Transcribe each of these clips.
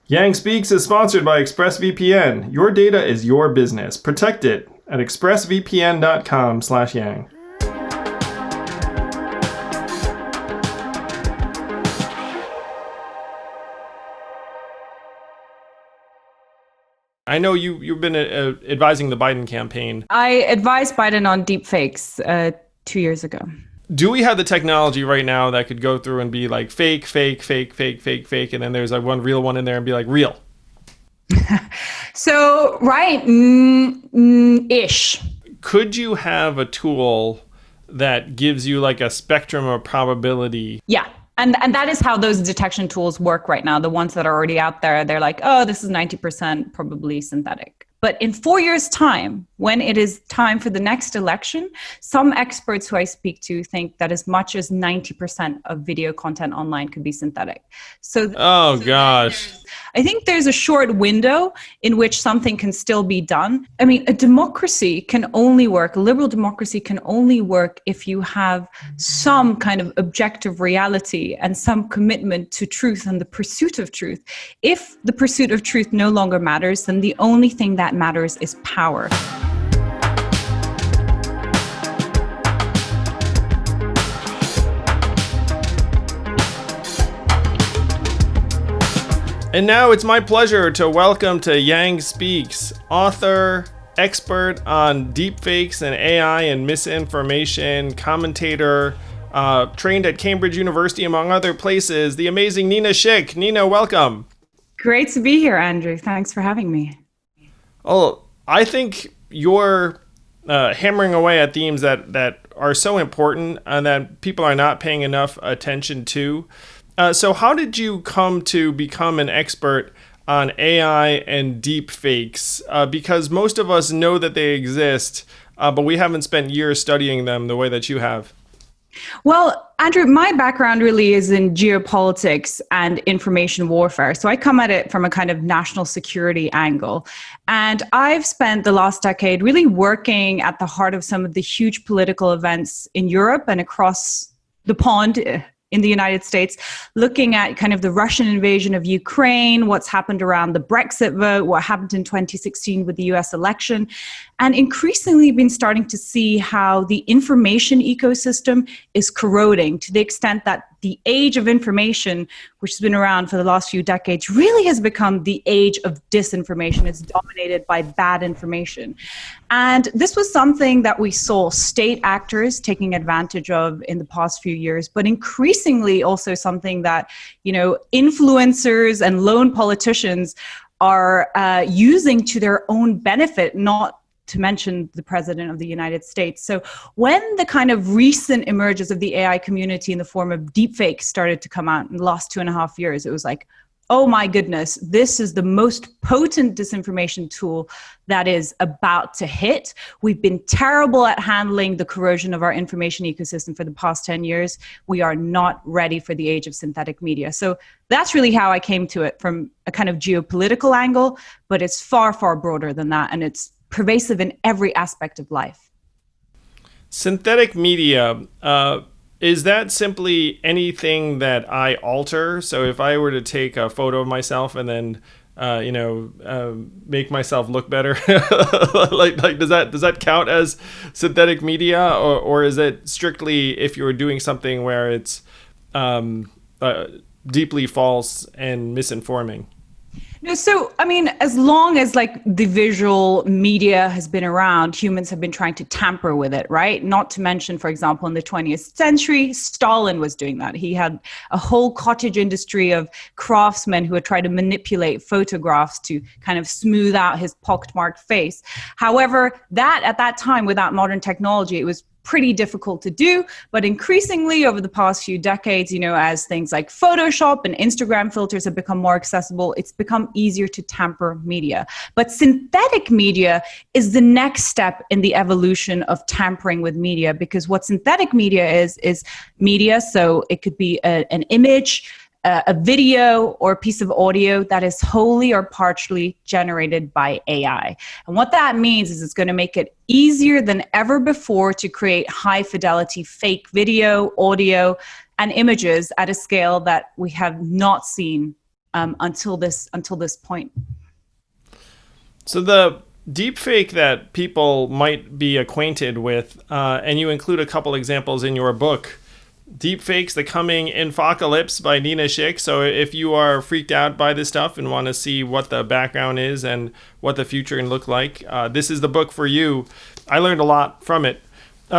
Yang Speaks is sponsored by ExpressVPN. Your data is your business. Protect it at expressvpn.com/yang. I know you've been advising the Biden campaign. I advised Biden on deepfakes 2 years ago. Do we have the technology right now that could go through and be like fake, fake, fake, fake, fake, fake, and then there's like one real one in there and be like real? So, right, ish. Could you have a tool that gives you like a spectrum of probability? Yeah. And that is how those detection tools work right now. The ones that are already out there, they're like, oh, this is 90% probably synthetic. But in 4 years' time, when it is time for the next election, some experts who I speak to think that as much as 90% of video content online could be synthetic. Oh, gosh. I think there's a short window in which something can still be done. I mean, a democracy can only work, a liberal democracy can only work if you have some kind of objective reality and some commitment to truth and the pursuit of truth. If the pursuit of truth no longer matters, then the only thing that matters is power. And now it's my pleasure to welcome to Yang Speaks, author, expert on deepfakes and AI and misinformation, commentator, trained at Cambridge University, among other places, the amazing Nina Schick. Nina, welcome. Great to be here, Andrew. Thanks for having me. Oh, I think you're hammering away at themes that are so important and that people are not paying enough attention to. So how did you come to become an expert on AI and deepfakes? Because most of us know that they exist, but we haven't spent years studying them the way that you have. Well, Andrew, my background really is in geopolitics and information warfare. So I come at it from a kind of national security angle. And I've spent the last decade really working at the heart of some of the huge political events in Europe and across the pond in the United States, looking at kind of the Russian invasion of Ukraine, what's happened around the Brexit vote, what happened in 2016 with the US election, and increasingly been starting to see how the information ecosystem is corroding to the extent that the age of information, which has been around for the last few decades, really has become the age of disinformation. It's dominated by bad information. And this was something that we saw state actors taking advantage of in the past few years, but increasingly also something that, influencers and lone politicians are using to their own benefit, not to mention the president of the United States. So when the kind of recent emergence of the AI community in the form of deepfakes started to come out in the last 2.5 years, it was like, oh my goodness, this is the most potent disinformation tool that is about to hit. We've been terrible at handling the corrosion of our information ecosystem for the past 10 years. We are not ready for the age of synthetic media. So that's really how I came to it, from a kind of geopolitical angle, but it's far, far broader than that. And it's pervasive in every aspect of life. Synthetic media, is that simply anything that I alter? So if I were to take a photo of myself and then, make myself look better, like does that count as synthetic media, or is it strictly if you're doing something where it's deeply false and misinforming? No, so, I mean, as long as like the visual media has been around, humans have been trying to tamper with it, right? Not to mention, for example, in the 20th century, Stalin was doing that. He had a whole cottage industry of craftsmen who would try to manipulate photographs to kind of smooth out his pockmarked face. However, at that time, without modern technology, it was pretty difficult to do, but increasingly over the past few decades, as things like Photoshop and Instagram filters have become more accessible, it's become easier to tamper media. But synthetic media is the next step in the evolution of tampering with media, because what synthetic media is media. So it could be an image, a video, or a piece of audio that is wholly or partially generated by AI. And what that means is it's going to make it easier than ever before to create high fidelity fake video, audio, and images at a scale that we have not seen until this point. So the deepfake that people might be acquainted with, and you include a couple examples in your book, Deepfakes, The Coming Infocalypse by Nina Schick. So if you are freaked out by this stuff and want to see what the background is and what the future can look like, this is the book for you. I learned a lot from it.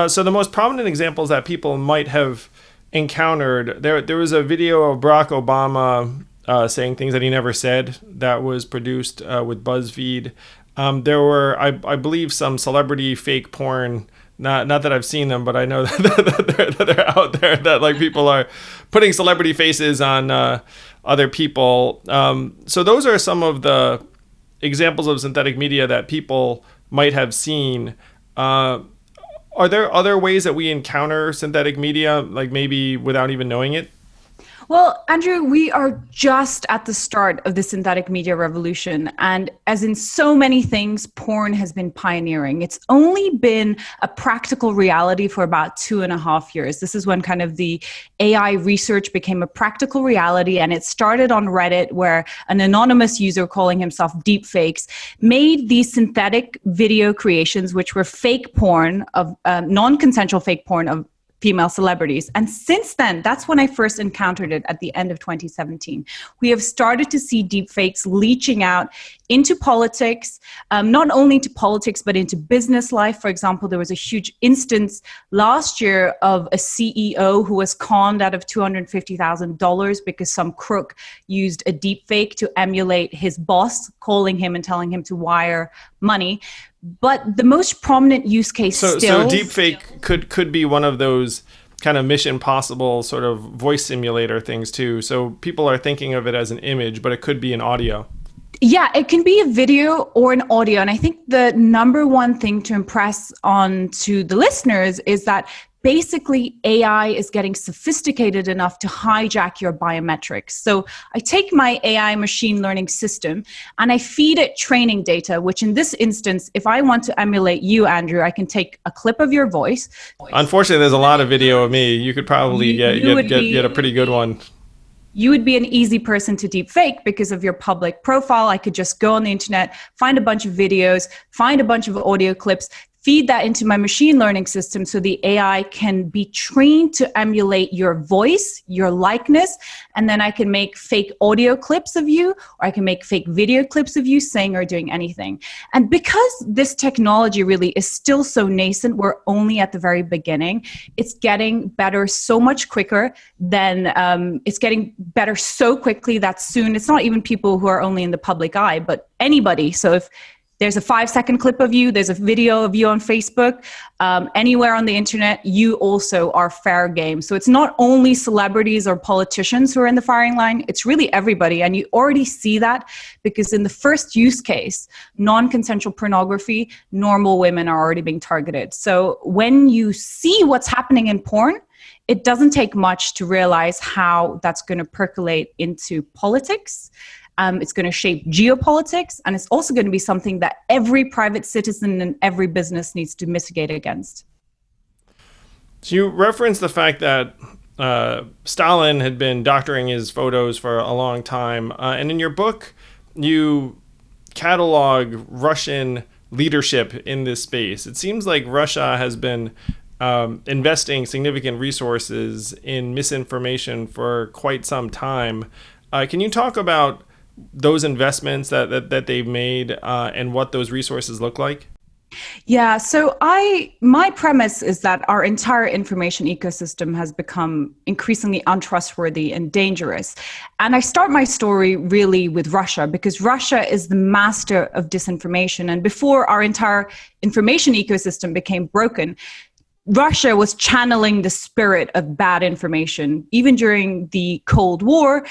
So the most prominent examples that people might have encountered, there was a video of Barack Obama saying things that he never said that was produced with BuzzFeed. There were, I believe, some celebrity fake porn. Not that I've seen them, but I know that they're out there, that like people are putting celebrity faces on other people. So those are some of the examples of synthetic media that people might have seen. Are there other ways that we encounter synthetic media, like maybe without even knowing it? Well, Andrew, we are just at the start of the synthetic media revolution. And as in so many things, porn has been pioneering. It's only been a practical reality for about 2.5 years. This is when kind of the AI research became a practical reality. And it started on Reddit, where an anonymous user calling himself Deepfakes made these synthetic video creations, which were fake porn of non-consensual fake porn of female celebrities. And since then, that's when I first encountered it at the end of 2017. We have started to see deepfakes leaching out into politics, not only to politics, but into business life. For example, there was a huge instance last year of a CEO who was conned out of $250,000 because some crook used a deepfake to emulate his boss, calling him and telling him to wire money. But the most prominent use case so deepfake could be one of those kind of Mission Impossible sort of voice simulator things too. So people are thinking of it as an image, but it could be an audio. Yeah, it can be a video or an audio. And I think the number one thing to impress on to the listeners is that basically AI is getting sophisticated enough to hijack your biometrics. So I take my AI machine learning system and I feed it training data, which in this instance, if I want to emulate you, Andrew, I can take a clip of your voice. Unfortunately, there's a lot of video of me. You could probably get a pretty good one. You would be an easy person to deepfake because of your public profile. I could just go on the internet, find a bunch of videos, find a bunch of audio clips, feed that into my machine learning system so the AI can be trained to emulate your voice, your likeness, and then I can make fake audio clips of you, or I can make fake video clips of you saying or doing anything. And because this technology really is still so nascent, we're only at the very beginning, it's getting better so much quicker than, it's getting better so quickly that soon, it's not even people who are only in the public eye, but anybody. So if there's a 5-second clip of you, there's a video of you on Facebook, anywhere on the internet, you also are fair game. So it's not only celebrities or politicians who are in the firing line, it's really everybody. And you already see that because in the first use case, non-consensual pornography, normal women are already being targeted. So when you see what's happening in porn, it doesn't take much to realize how that's going to percolate into politics. It's going to shape geopolitics, and it's also going to be something that every private citizen and every business needs to mitigate against. So you referenced the fact that Stalin had been doctoring his photos for a long time. And in your book, you catalog Russian leadership in this space. It seems like Russia has been investing significant resources in misinformation for quite some time. Can you talk about those investments that they've made and what those resources look like? Yeah, so my premise is that our entire information ecosystem has become increasingly untrustworthy and dangerous. And I start my story really with Russia because Russia is the master of disinformation. And before our entire information ecosystem became broken, Russia was channeling the spirit of bad information. Even during the Cold War,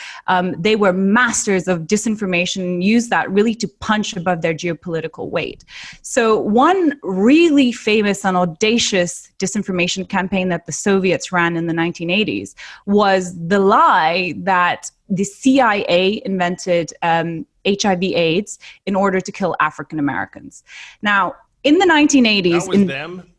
they were masters of disinformation and used that really to punch above their geopolitical weight. So one really famous and audacious disinformation campaign that the Soviets ran in the 1980s was the lie that the CIA invented HIV/AIDS in order to kill African Americans. Now, in the 1980s... That was them?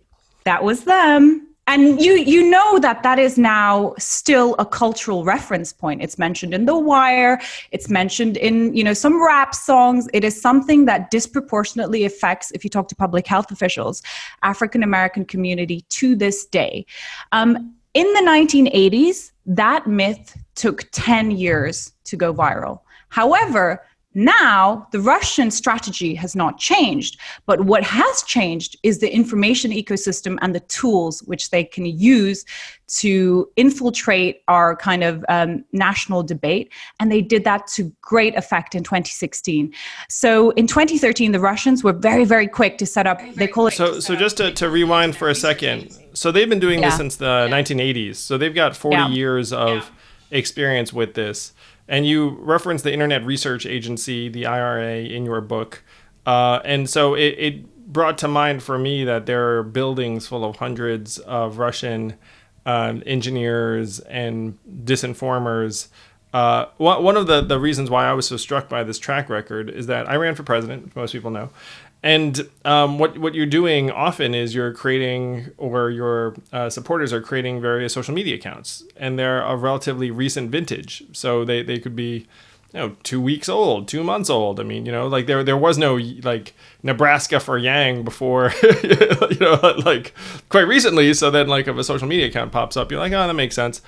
That was them. And you know that is now still a cultural reference point. It's mentioned in The Wire. It's mentioned in, some rap songs. It is something that disproportionately affects, if you talk to public health officials, African American community to this day. In the 1980s, that myth took 10 years to go viral. However, now, the Russian strategy has not changed, but what has changed is the information ecosystem and the tools which they can use to infiltrate our kind of national debate. And they did that to great effect in 2016. So in 2013, the Russians were very, very quick to set up, they call it... So just to rewind for a second. So they've been doing this since the 1980s. So they've got 40 years of experience with this. And you reference the Internet Research Agency, the IRA, in your book. And so it brought to mind for me that there are buildings full of hundreds of Russian engineers and disinformers. One of the reasons why I was so struck by this track record is that I ran for president, which most people know. And what you're doing often is you're creating, or your supporters are creating various social media accounts, and they're a relatively recent vintage. So they could be, 2 weeks old, 2 months old. I mean, like there was no like Nebraska for Yang before, like quite recently. So then like if a social media account pops up, you're like, oh, that makes sense.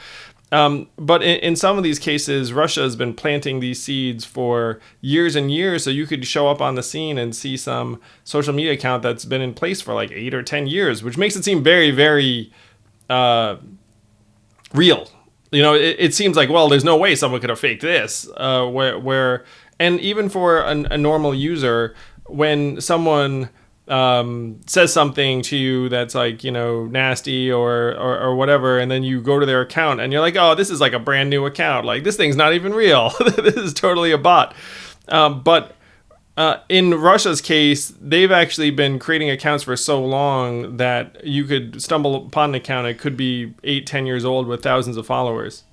But in some of these cases, Russia has been planting these seeds for years and years. So you could show up on the scene and see some social media account that's been in place for like 8 or 10 years, which makes it seem very, very real. It seems like, well, there's no way someone could have faked this. And even for a normal user, when someone says something to you that's like, nasty or whatever, and then you go to their account and you're like, oh, this is like a brand new account. Like, this thing's not even real. This is totally a bot. But in Russia's case, they've actually been creating accounts for so long that you could stumble upon an account. It could be 8-10 years old with thousands of followers.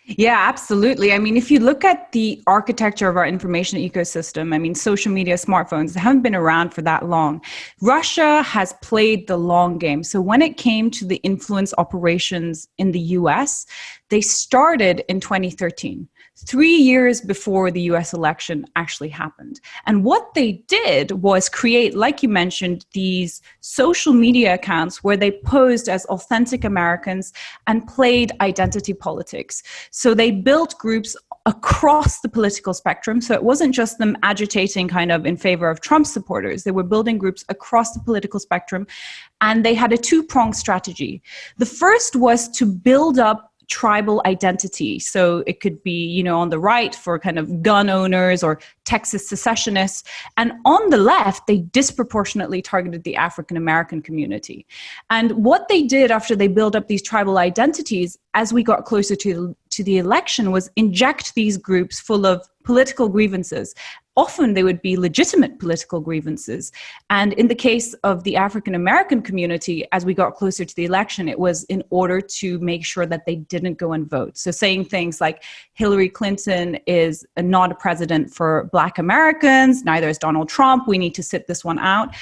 Yeah, absolutely. I mean, if you look at the architecture of our information ecosystem, social media, smartphones, they haven't been around for that long. Russia has played the long game. So when it came to the influence operations in the US, they started in 2013. 3 years before the US election actually happened. And what they did was create, like you mentioned, these social media accounts where they posed as authentic Americans and played identity politics. So they built groups across the political spectrum. So it wasn't just them agitating kind of in favor of Trump supporters. They were building groups across the political spectrum. And they had a two-pronged strategy. The first was to build up tribal identity. So it could be, on the right for kind of gun owners or Texas secessionists. And on the left, they disproportionately targeted the African American community. And what they did after they built up these tribal identities, as we got closer to the election, was inject these groups full of political grievances. Often they would be legitimate political grievances. And in the case of the African American community, as we got closer to the election, it was in order to make sure that they didn't go and vote. So saying things like Hillary Clinton is not a president for Black Americans, neither is Donald Trump, we need to sit this one out.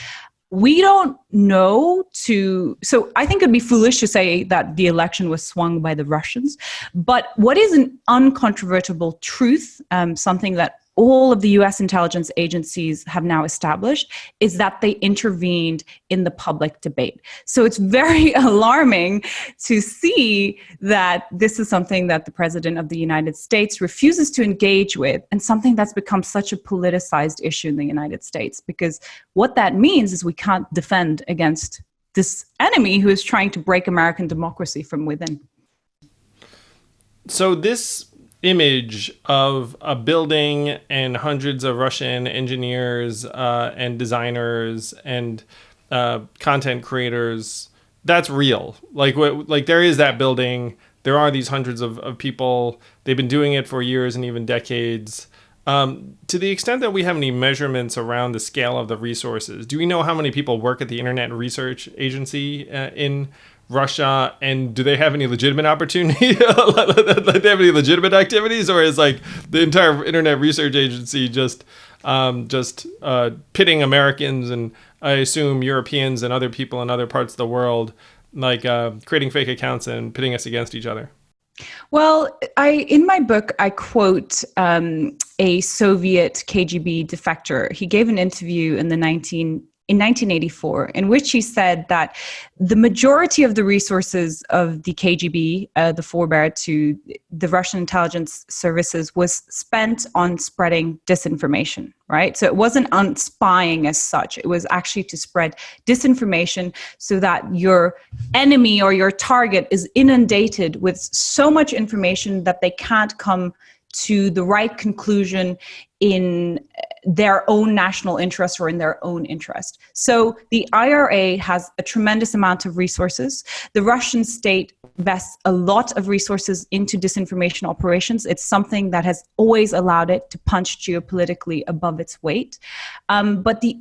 We don't know so I think it'd be foolish to say that the election was swung by the Russians. But what is an uncontrovertible truth, something that all of the US intelligence agencies have now established, is that they intervened in the public debate. So it's very alarming to see that this is something that the President of the United States refuses to engage with, and something that's become such a politicized issue in the United States. Because what that means is we can't defend against this enemy who is trying to break American democracy from within. So this image of a building and hundreds of Russian engineers and designers and content creators, that's real. Like there is that building. There are these hundreds of people. They've been doing it for years and even decades. To the extent that we have any measurements around the scale of the resources, do we know how many people work at the Internet Research Agency in Russia, and do they have any legitimate opportunity? They have any legitimate activities, or is like the entire Internet Research Agency just pitting Americans and I assume Europeans and other people in other parts of the world creating fake accounts and pitting us against each other? Well, in my book, I quote a Soviet KGB defector. He gave an interview in 1984, in which he said that the majority of the resources of the KGB, the forebear to the Russian intelligence services, was spent on spreading disinformation, right? So it wasn't on spying as such. It was actually to spread disinformation so that your enemy or your target is inundated with so much information that they can't come to the right conclusion in their own national interest or in their own interest. So the IRA has a tremendous amount of resources. The Russian state invests a lot of resources into disinformation operations. It's something that has always allowed it to punch geopolitically above its weight. But the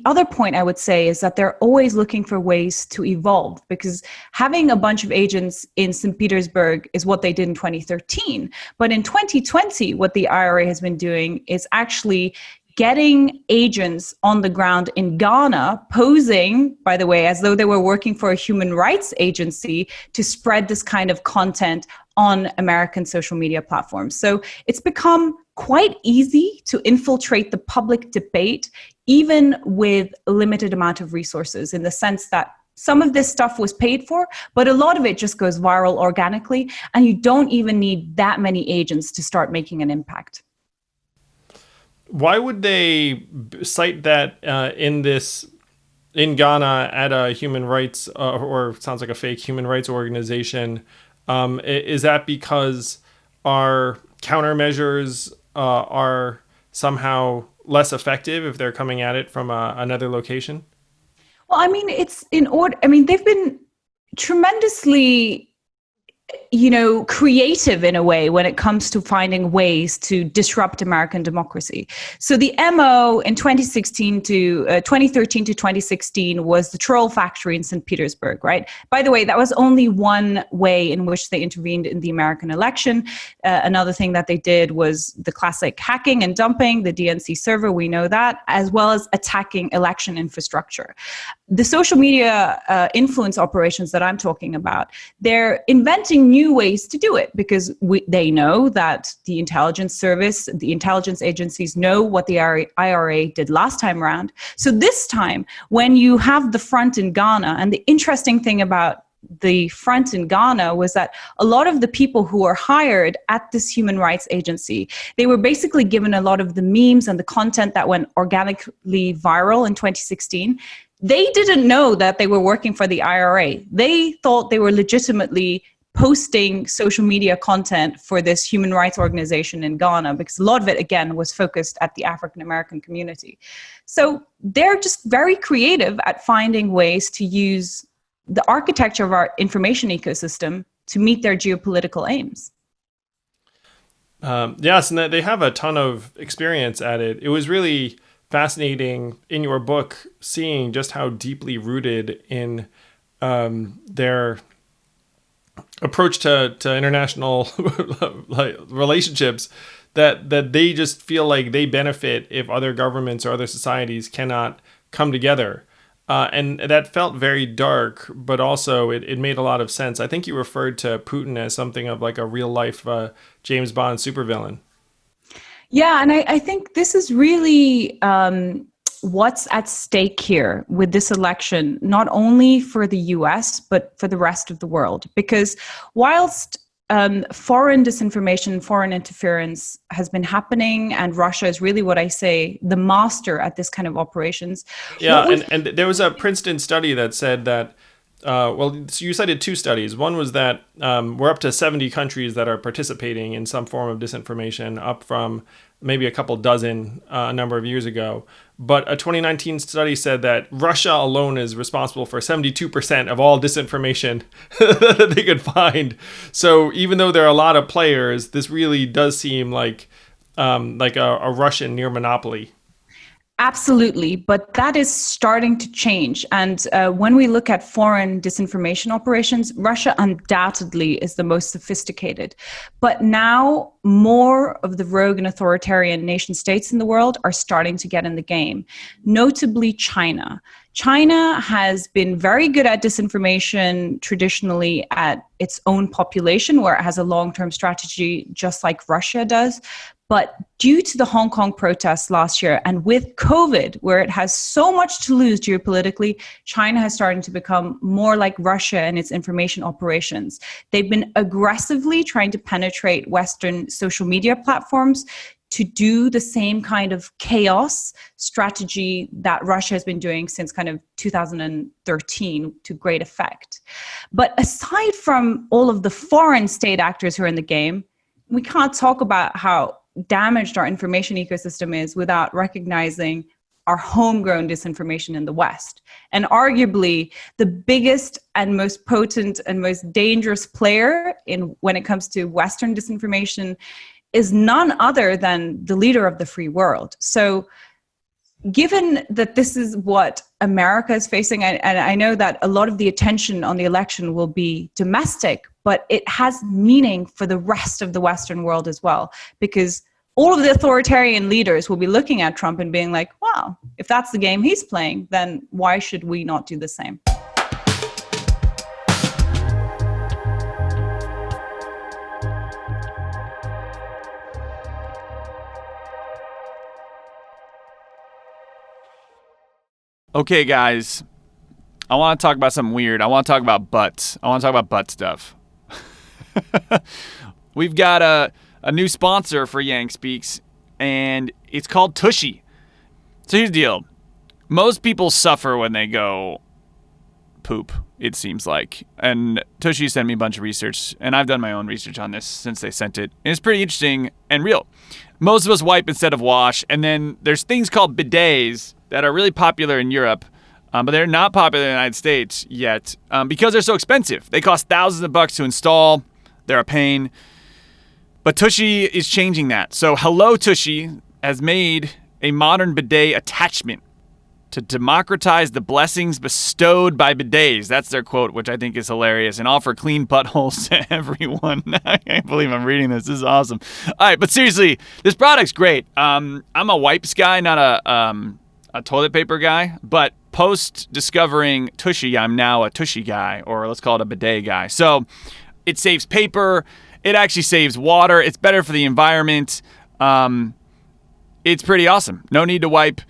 other point I would say is that they're always looking for ways to evolve, because having a bunch of agents in St. Petersburg is what they did in 2013. But in 2020, what the IRA has been doing is actually getting agents on the ground in Ghana, posing, by the way, as though they were working for a human rights agency to spread this kind of content on American social media platforms. So it's become quite easy to infiltrate the public debate, even with a limited amount of resources, in the sense that some of this stuff was paid for, but a lot of it just goes viral organically, and you don't even need that many agents to start making an impact. Why would they cite that in Ghana at a human rights or sounds like a fake human rights organization? Is that because our countermeasures are somehow less effective if they're coming at it from another location? Well, I mean, it's in order. I mean, they've been tremendously, creative in a way when it comes to finding ways to disrupt American democracy. So the MO in 2013 to 2016 was the troll factory in St. Petersburg, right? By the way, that was only one way in which they intervened in the American election. Another thing that they did was the classic hacking and dumping, the DNC server, we know that, as well as attacking election infrastructure. The social media influence operations that I'm talking about, they're inventing new ways to do it, because they know that the intelligence service, the intelligence agencies know what the IRA did last time around. So this time, when you have the front in Ghana, and the interesting thing about the front in Ghana was that a lot of the people who were hired at this human rights agency, they were basically given a lot of the memes and the content that went organically viral in 2016. They didn't know that they were working for the IRA. They thought they were legitimately posting social media content for this human rights organization in Ghana, because a lot of it, again, was focused at the African American community. So they're just very creative at finding ways to use the architecture of our information ecosystem to meet their geopolitical aims. Yes, and they have a ton of experience at it. It was really fascinating in your book seeing just how deeply rooted in their approach to international relationships that they just feel like they benefit if other governments or other societies cannot come together. And that felt very dark, but also it made a lot of sense. I think you referred to Putin as something of like a real life James Bond supervillain. Yeah, and I think this is really what's at stake here with this election, not only for the US, but for the rest of the world. Because whilst foreign disinformation, foreign interference has been happening, and Russia is really what I say, the master at this kind of operations. Yeah, and there was a Princeton study that said that, so you cited two studies. One was that we're up to 70 countries that are participating in some form of disinformation, up from maybe a couple dozen a number of years ago. But a 2019 study said that Russia alone is responsible for 72% of all disinformation that they could find. So even though there are a lot of players, this really does seem like a Russian near monopoly. Absolutely, but that is starting to change. And when we look at foreign disinformation operations, Russia undoubtedly is the most sophisticated. But now more of the rogue and authoritarian nation states in the world are starting to get in the game, notably China. China has been very good at disinformation traditionally at its own population, where it has a long-term strategy, just like Russia does. But due to the Hong Kong protests last year and with COVID, where it has so much to lose geopolitically, China has started to become more like Russia in its information operations. They've been aggressively trying to penetrate Western social media platforms to do the same kind of chaos strategy that Russia has been doing since kind of 2013 to great effect. But aside from all of the foreign state actors who are in the game, we can't talk about how damaged our information ecosystem is without recognizing our homegrown disinformation in the West. And arguably the biggest and most potent and most dangerous player when it comes to Western disinformation is none other than the leader of the free world. So given that this is what America is facing, and I know that a lot of the attention on the election will be domestic, but it has meaning for the rest of the Western world as well, because all of the authoritarian leaders will be looking at Trump and being like, wow, if that's the game he's playing, then why should we not do the same? Okay, guys, I want to talk about something weird. I want to talk about butts. I want to talk about butt stuff. We've got a new sponsor for Yang Speaks, and it's called Tushy. So here's the deal. Most people suffer when they go poop, it seems like. And Tushy sent me a bunch of research, and I've done my own research on this since they sent it. And it's pretty interesting and real. Most of us wipe instead of wash, and then there's things called bidets that are really popular in Europe, but they're not popular in the United States yet because they're so expensive. They cost thousands of bucks to install. They're a pain. But Tushy is changing that. So Hello Tushy has made a modern bidet attachment to democratize the blessings bestowed by bidets. That's their quote, which I think is hilarious, and offer clean buttholes to everyone. I can't believe I'm reading this. This is awesome. All right, but seriously, this product's great. I'm a wipes guy, not a toilet paper guy, but post discovering Tushy, I'm now a Tushy guy, or let's call it a bidet guy. So it saves paper. It actually saves water. It's better for the environment. It's pretty awesome. No need to wipe.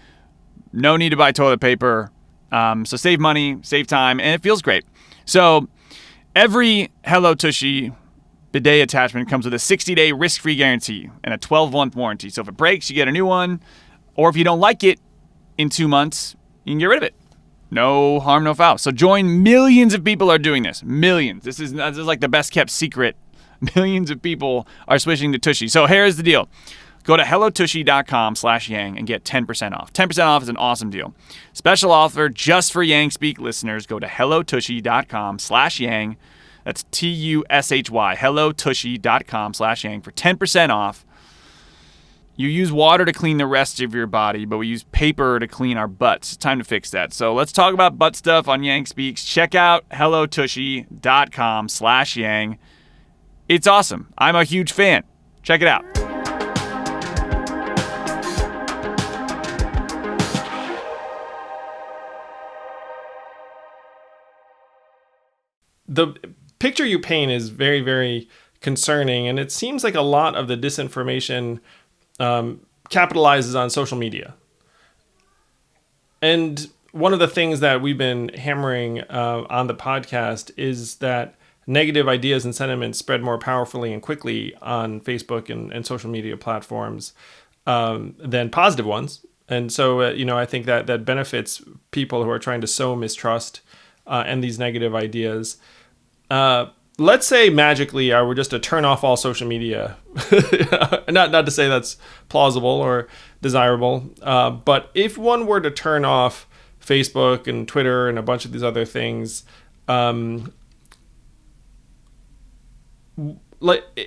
No need to buy toilet paper. So save money, save time, and it feels great. So every Hello Tushy bidet attachment comes with a 60-day risk-free guarantee and a 12-month warranty. So if it breaks, you get a new one. Or if you don't like it in 2 months, you can get rid of it. No harm, no foul. So join millions of people are doing this. Millions. This is like the best kept secret. Millions of people are switching to Tushy. So here's the deal. Go to hellotushy.com/Yang and get 10% off. 10% off is an awesome deal. Special offer just for Yang Speak listeners. Go to hellotushy.com/Yang. That's TUSHY. hellotushy.com/Yang for 10% off. You use water to clean the rest of your body, but we use paper to clean our butts. It's time to fix that. So let's talk about butt stuff on Yang Speaks. Check out hellotushy.com/Yang. It's awesome. I'm a huge fan. Check it out. The picture you paint is very, very concerning, and it seems like a lot of the disinformation capitalizes on social media. And one of the things that we've been hammering on the podcast is that negative ideas and sentiments spread more powerfully and quickly on Facebook and social media platforms than positive ones. And so, I think that benefits people who are trying to sow mistrust and these negative ideas. Let's say magically I were just to turn off all social media. not to say that's plausible or desirable, but if one were to turn off Facebook and Twitter and a bunch of these other things,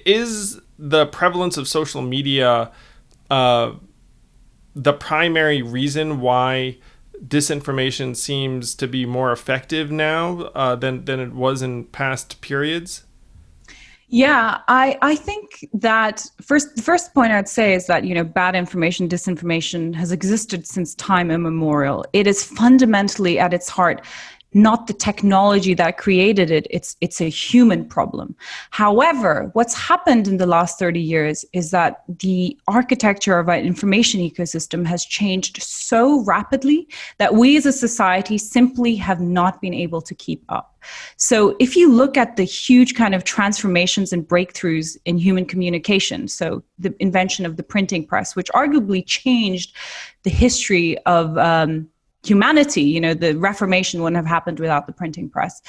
is the prevalence of social media the primary reason why disinformation seems to be more effective now than it was in past periods? Yeah, I think that the first point I'd say is that, bad information, disinformation has existed since time immemorial. It is fundamentally at its heart not the technology that created it. It's a human problem. However, what's happened in the last 30 years is that the architecture of our information ecosystem has changed so rapidly that we as a society simply have not been able to keep up. So if you look at the huge kind of transformations and breakthroughs in human communication, so the invention of the printing press, which arguably changed the history of humanity, the Reformation wouldn't have happened without the printing press,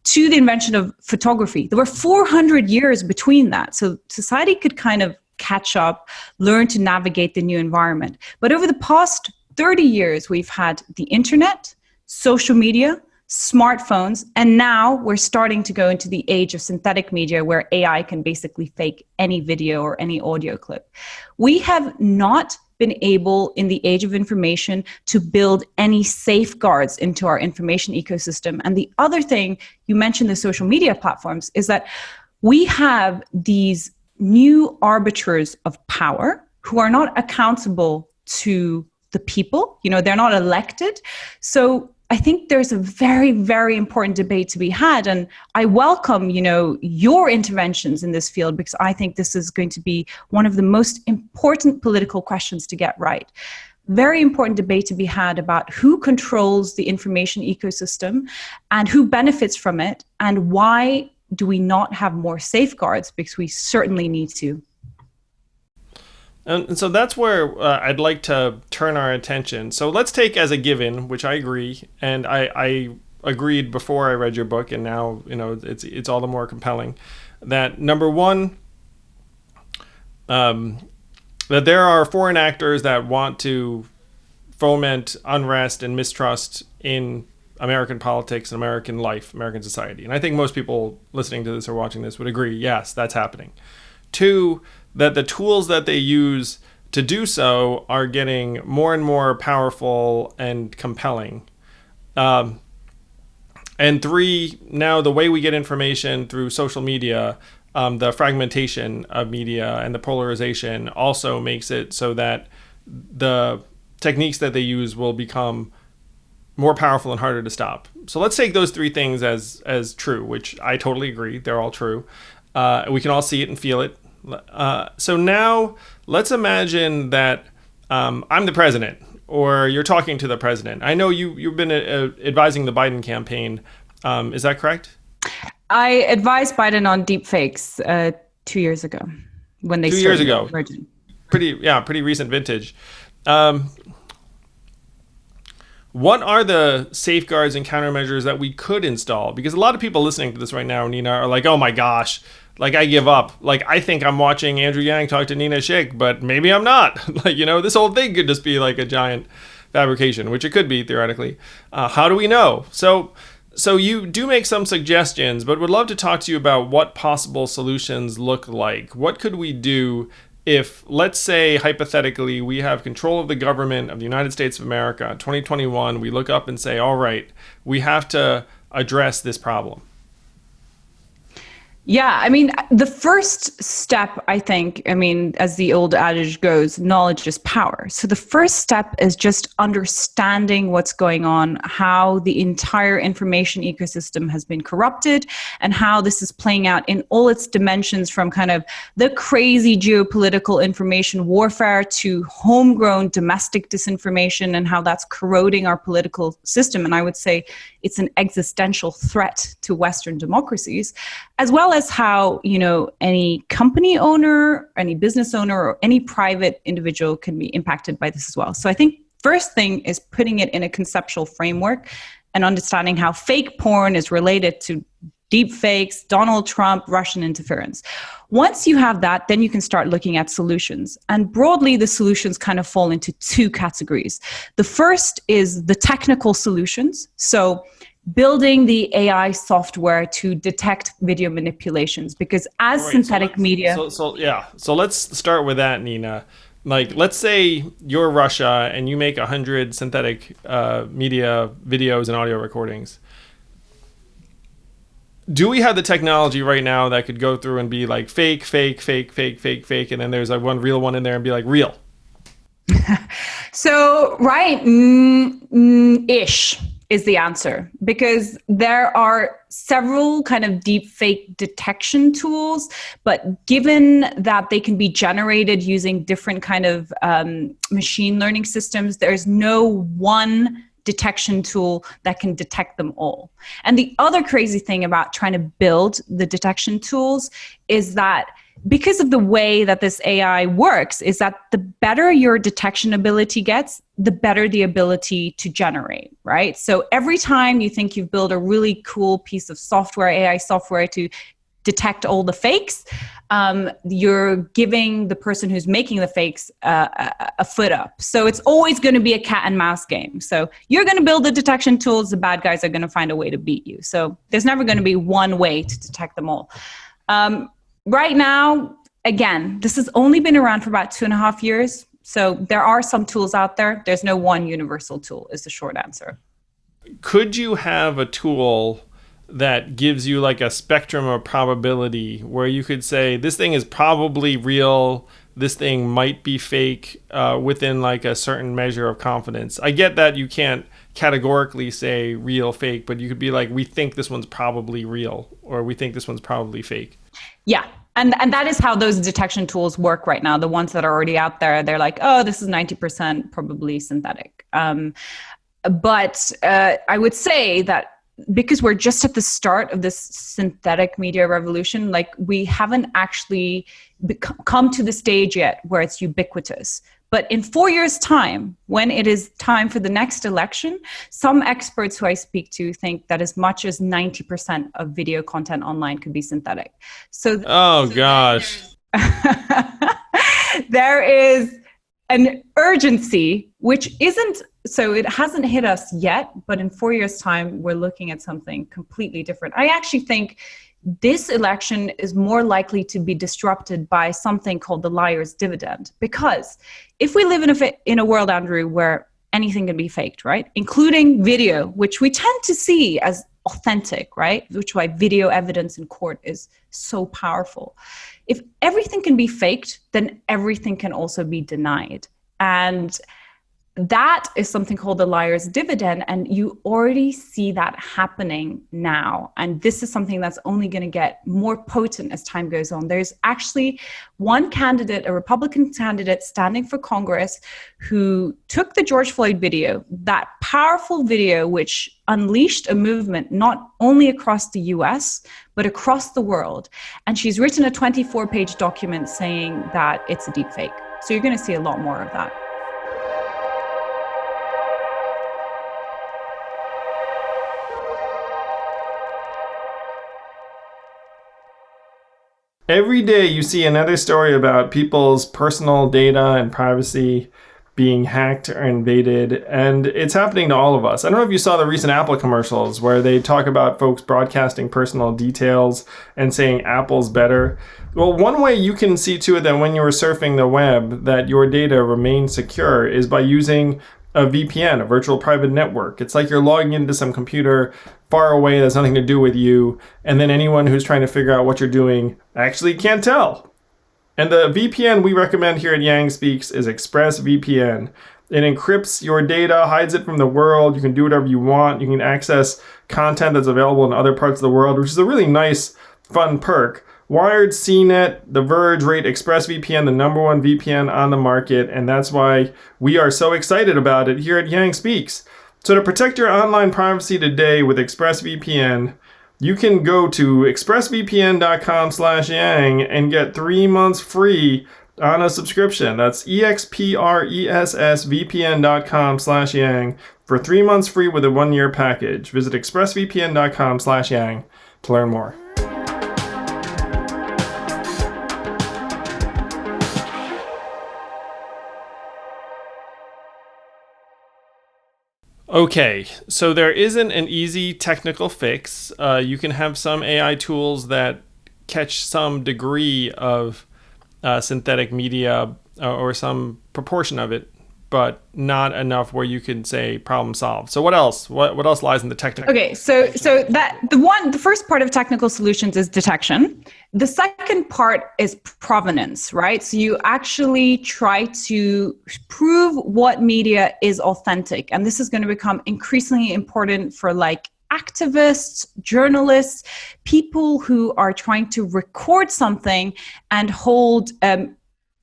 to the invention of photography. There were 400 years between that. So society could kind of catch up, learn to navigate the new environment. But over the past 30 years, we've had the internet, social media, smartphones, and now we're starting to go into the age of synthetic media where AI can basically fake any video or any audio clip. We have not been able, in the age of information, to build any safeguards into our information ecosystem. And the other thing, you mentioned the social media platforms, is that we have these new arbiters of power who are not accountable to the people. They're not elected. So I think there's a very, very important debate to be had. And I welcome, your interventions in this field, because I think this is going to be one of the most important political questions to get right. Very important debate to be had about who controls the information ecosystem and who benefits from it, and why do we not have more safeguards, because we certainly need to. And so that's where I'd like to turn our attention. So let's take as a given, which I agree, and I agreed before I read your book, and now it's all the more compelling, that number one, that there are foreign actors that want to foment unrest and mistrust in American politics and American life, American society. And I think most people listening to this or watching this would agree, yes, that's happening. Two, that the tools that they use to do so are getting more and more powerful and compelling. And three, now the way we get information through social media, the fragmentation of media and the polarization also makes it so that the techniques that they use will become more powerful and harder to stop. So let's take those three things as true, which I totally agree. They're all true. We can all see it and feel it. So now let's imagine that I'm the president, or you're talking to the president. I know you've been advising the Biden campaign. Is that correct? I advised Biden on deepfakes 2 years ago when they 2 years ago. Emerging. Pretty recent vintage. What are the safeguards and countermeasures that we could install? Because a lot of people listening to this right now, Nina, are like, oh my gosh, like I give up. Like I think I'm watching Andrew Yang talk to Nina Schick, but maybe I'm not. This whole thing could just be like a giant fabrication, which it could be theoretically. How do we know? So you do make some suggestions, but would love to talk to you about what possible solutions look like. What could we do if, let's say, hypothetically, we have control of the government of the United States of America, 2021, we look up and say, all right, we have to address this problem? Yeah, I mean, the first step, I think, as the old adage goes, knowledge is power. So the first step is just understanding what's going on, how the entire information ecosystem has been corrupted, and how this is playing out in all its dimensions, from kind of the crazy geopolitical information warfare to homegrown domestic disinformation, and how that's corroding our political system. And I would say it's an existential threat to Western democracies, as well as how, any company owner, any business owner, or any private individual can be impacted by this as well. So I think first thing is putting it in a conceptual framework and understanding how fake porn is related to deepfakes, Donald Trump, Russian interference. Once you have that, then you can start looking at solutions. And broadly, the solutions kind of fall into two categories. The first is the technical solutions. So building the AI software to detect video manipulations, because as synthetic media... So let's start with that, Nina. Like, let's say you're Russia and you make 100 synthetic media videos and audio recordings. Do we have the technology right now that could go through and be like fake, fake, fake, fake, fake, fake, and then there's like one real one in there and be like real? So, right, ish is the answer, because there are several kind of deepfake detection tools, but given that they can be generated using different kind of machine learning systems, there's no one detection tool that can detect them all. And the other crazy thing about trying to build the detection tools is that because of the way that this AI works, is that the better your detection ability gets, the better the ability to generate, right? So every time you think you've built a really cool piece of software, AI software to detect all the fakes, you're giving the person who's making the fakes a foot up. So it's always going to be a cat and mouse game. So you're going to build the detection tools, the bad guys are going to find a way to beat you. So there's never going to be one way to detect them all. Right now, again, this has only been around for about 2.5 years. So there are some tools out there. There's no one universal tool is the short answer. Could you have a tool that gives you like a spectrum of probability where you could say this thing is probably real, this thing might be fake, within like a certain measure of confidence? I get that you can't categorically say real, fake, but you could be like, we think this one's probably real, or we think this one's probably fake. Yeah. And that is how those detection tools work right now. The ones that are already out there, they're like, oh, this is 90% probably synthetic. But I would say that because we're just at the start of this synthetic media revolution, like we haven't actually come to the stage yet where it's ubiquitous. But in 4 years' time, when it is time for the next election, some experts who I speak to think that as much as 90% of video content online could be synthetic. Gosh. There is an urgency, which isn't, so it hasn't hit us yet, but in 4 years' time, we're looking at something completely different. I actually think this election is more likely to be disrupted by something called the liar's dividend. Because if we live in a world, Andrew, where anything can be faked, right? Including video, which we tend to see as authentic, right? Which is why video evidence in court is so powerful. If everything can be faked, then everything can also be denied. And that is something called the liar's dividend. And you already see that happening now. And this is something that's only going to get more potent as time goes on. There's actually one candidate, a Republican candidate standing for Congress, who took the George Floyd video, that powerful video, which unleashed a movement not only across the US, but across the world. And she's written a 24-page document saying that it's a deep fake. So you're going to see a lot more of that. Every day you see another story about people's personal data and privacy being hacked or invaded, and it's happening to all of us. I don't know if you saw the recent Apple commercials where they talk about folks broadcasting personal details and saying Apple's better. Well, one way you can see to it that when you were surfing the web that your data remains secure is by using a VPN, a virtual private network. It's like you're logging into some computer far away that has nothing to do with you, and then anyone who's trying to figure out what you're doing actually can't tell. And the VPN we recommend here at Yang Speaks is ExpressVPN. It encrypts your data, hides it from the world. You can do whatever you want. You can access content that's available in other parts of the world, which is a really nice, fun perk. Wired, CNET, The Verge rate ExpressVPN the #1 VPN on the market, and that's why we are so excited about it here at Yang Speaks. So to protect your online privacy today with ExpressVPN, you can go to expressvpn.com/yang and get 3 months free on a subscription. That's expressvpn.com/yang for 3 months free with a 1-year package. Visit expressvpn.com/yang to learn more. Okay, so there isn't an easy technical fix. You can have some AI tools that catch some degree of synthetic media or some proportion of it, but not enough where you can say problem solved. So what else? What else lies in the technical? Okay, so that the first part of technical solutions is detection. The second part is provenance, right? So you actually try to prove what media is authentic, and this is going to become increasingly important for like activists, journalists, people who are trying to record something and hold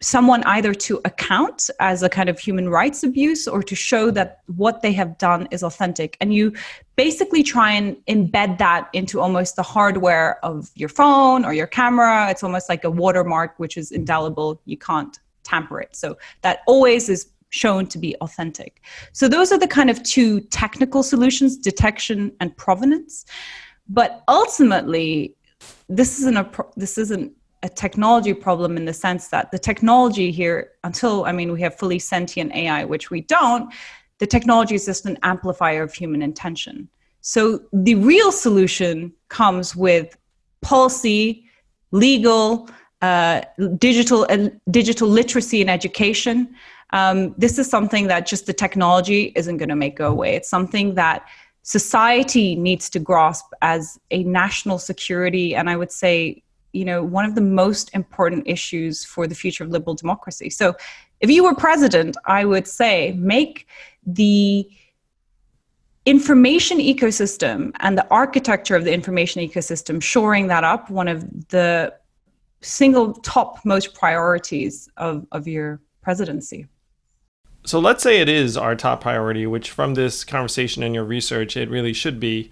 someone either to account as a kind of human rights abuse or to show that what they have done is authentic. And you basically try and embed that into almost the hardware of your phone or your camera. It's almost like a watermark, which is indelible. You can't tamper it. So that always is shown to be authentic. So those are the kind of two technical solutions, detection and provenance. But ultimately, this isn't a technology problem in the sense that the technology here, we have fully sentient AI, which we don't, the technology is just an amplifier of human intention. So the real solution comes with policy, legal, digital literacy and education. This is something that just the technology isn't going to make go away. It's something that society needs to grasp as a national security, and I would say, one of the most important issues for the future of liberal democracy. So if you were president, I would say make the information ecosystem and the architecture of the information ecosystem, shoring that up, one of the single top most priorities of your presidency. So let's say it is our top priority, which from this conversation and your research, it really should be.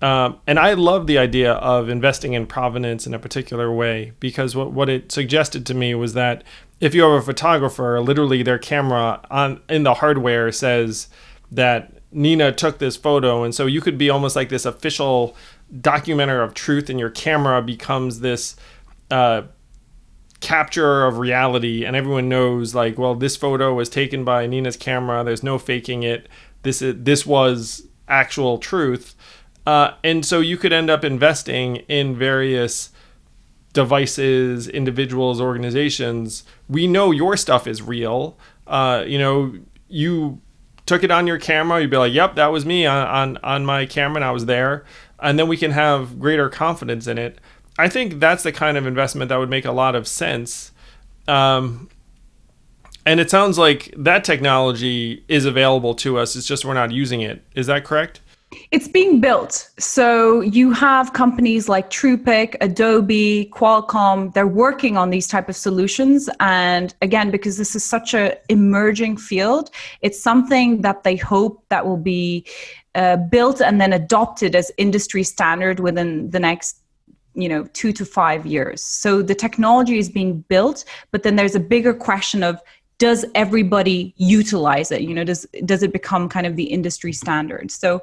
And I love the idea of investing in provenance in a particular way, because what it suggested to me was that if you have a photographer, literally their camera in the hardware says that Nina took this photo. And so you could be almost like this official documenter of truth, and your camera becomes this capture of reality. And everyone knows like, well, this photo was taken by Nina's camera. There's no faking it. This was actual truth. And so you could end up investing in various devices, individuals, organizations. We know your stuff is real. You took it on your camera. You'd be like, yep, that was me on my camera and I was there. And then we can have greater confidence in it. I think that's the kind of investment that would make a lot of sense. And it sounds like that technology is available to us. It's just we're not using it. Is that correct? It's being built. So you have companies like TruePic, Adobe, Qualcomm, they're working on these type of solutions. And again, because this is such an emerging field, it's something that they hope that will be built and then adopted as industry standard within the next 2 to 5 years. So the technology is being built, but then there's a bigger question of, does everybody utilize it? Does it become kind of the industry standard? So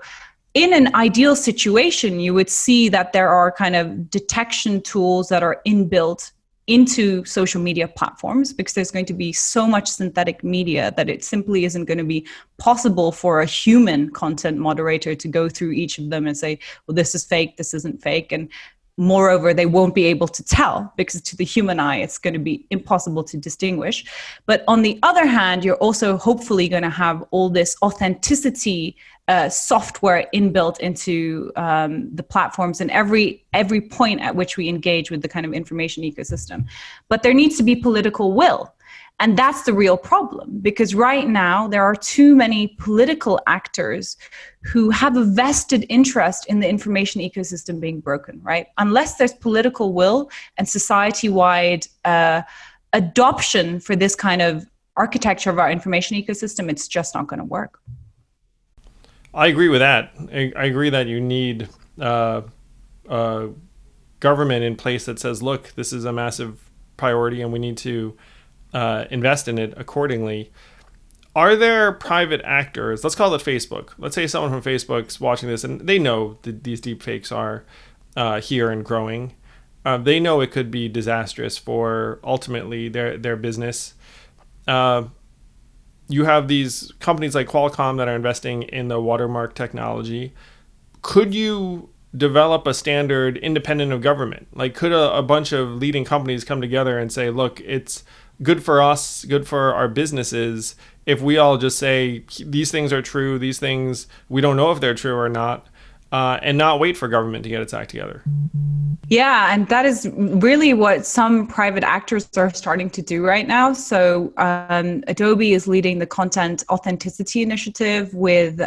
in an ideal situation, you would see that there are kind of detection tools that are inbuilt into social media platforms, because there's going to be so much synthetic media that it simply isn't going to be possible for a human content moderator to go through each of them and say, well, this is fake, this isn't fake. And moreover, they won't be able to tell, because to the human eye, it's going to be impossible to distinguish. But on the other hand, you're also hopefully going to have all this authenticity software inbuilt into the platforms and every point at which we engage with the kind of information ecosystem. But there needs to be political will. And that's the real problem, because right now there are too many political actors who have a vested interest in the information ecosystem being broken, right? Unless there's political will and society-wide adoption for this kind of architecture of our information ecosystem, it's just not going to work. I agree with that. I agree that you need government in place that says, look, this is a massive priority and we need to invest in it accordingly. Are there private actors? Let's call it Facebook. Let's say someone from Facebook's watching this and they know that these deepfakes are here and growing. They know it could be disastrous for ultimately their business. You have these companies like Qualcomm that are investing in the watermark technology. Could you develop a standard independent of government? Like, could a bunch of leading companies come together and say, look, it's good for us, good for our businesses, if we all just say these things are true, these things we don't know if they're true or not, and not wait for government to get its act together. Yeah, and that is really what some private actors are starting to do right now. So Adobe is leading the Content Authenticity Initiative with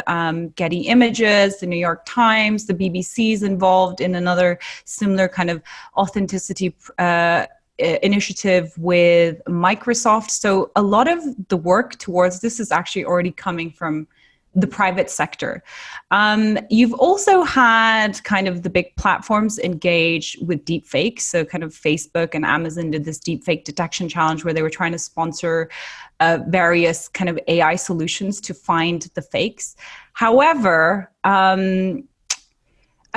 Getty Images, the New York Times, the BBC is involved in another similar kind of authenticity initiative with Microsoft. So a lot of the work towards this is actually already coming from the private sector. You've also had kind of the big platforms engage with deepfakes. So kind of Facebook and Amazon did this deepfake detection challenge where they were trying to sponsor various kind of AI solutions to find the fakes. However, I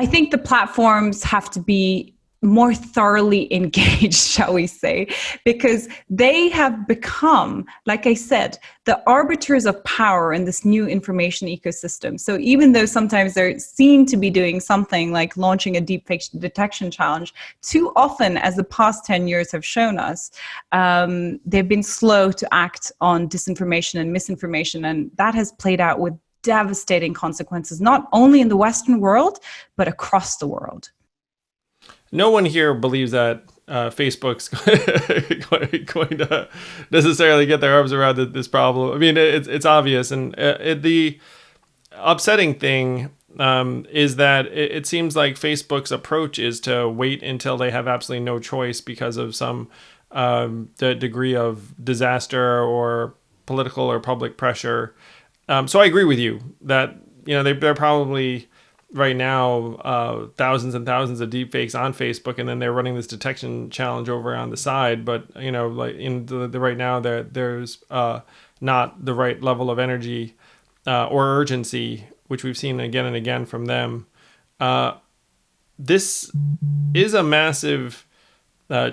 think the platforms have to be more thoroughly engaged, shall we say, because they have become, like I said, the arbiters of power in this new information ecosystem. So even though sometimes they're seen to be doing something like launching a deepfake detection challenge, too often, as the past 10 years have shown us, they've been slow to act on disinformation and misinformation. And that has played out with devastating consequences, not only in the Western world, but across the world. No one here believes that Facebook's going to necessarily get their arms around this problem. I mean, it's obvious. And the upsetting thing is that it seems like Facebook's approach is to wait until they have absolutely no choice because of some the degree of disaster or political or public pressure. So I agree with you that they're probably right now thousands and thousands of deepfakes on Facebook, and then they're running this detection challenge over on the side. But like in the right now, there's not the right level of energy or urgency, which we've seen again and again from them. This is a massive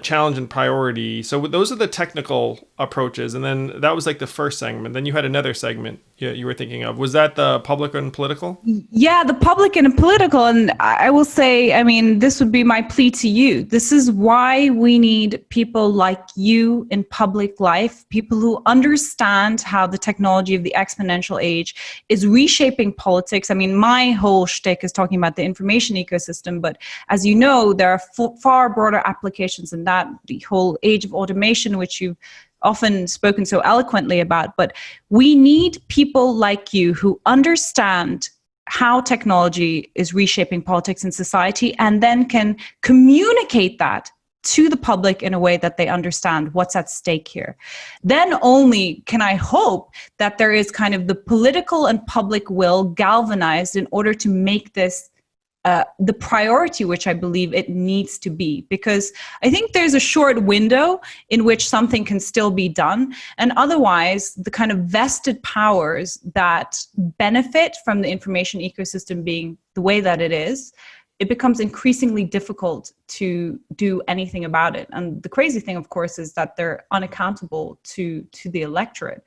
challenge and priority. So those are the technical approaches, and then that was like the first segment. Then you had another segment you were thinking of. Was that the public and political? Yeah, the public and political. And I will say, I mean, this would be my plea to you. This is why we need people like you in public life, people who understand how the technology of the exponential age is reshaping politics. I mean, my whole shtick is talking about the information ecosystem, but as you know, there are far broader applications in that, the whole age of automation, which you've often spoken so eloquently about. But we need people like you who understand how technology is reshaping politics and society, and then can communicate that to the public in a way that they understand what's at stake here. Then only can I hope that there is kind of the political and public will galvanized in order to make this the priority, which I believe it needs to be, because I think there's a short window in which something can still be done. And otherwise, the kind of vested powers that benefit from the information ecosystem being the way that it is, it becomes increasingly difficult to do anything about it. And the crazy thing, of course, is that they're unaccountable to the electorate.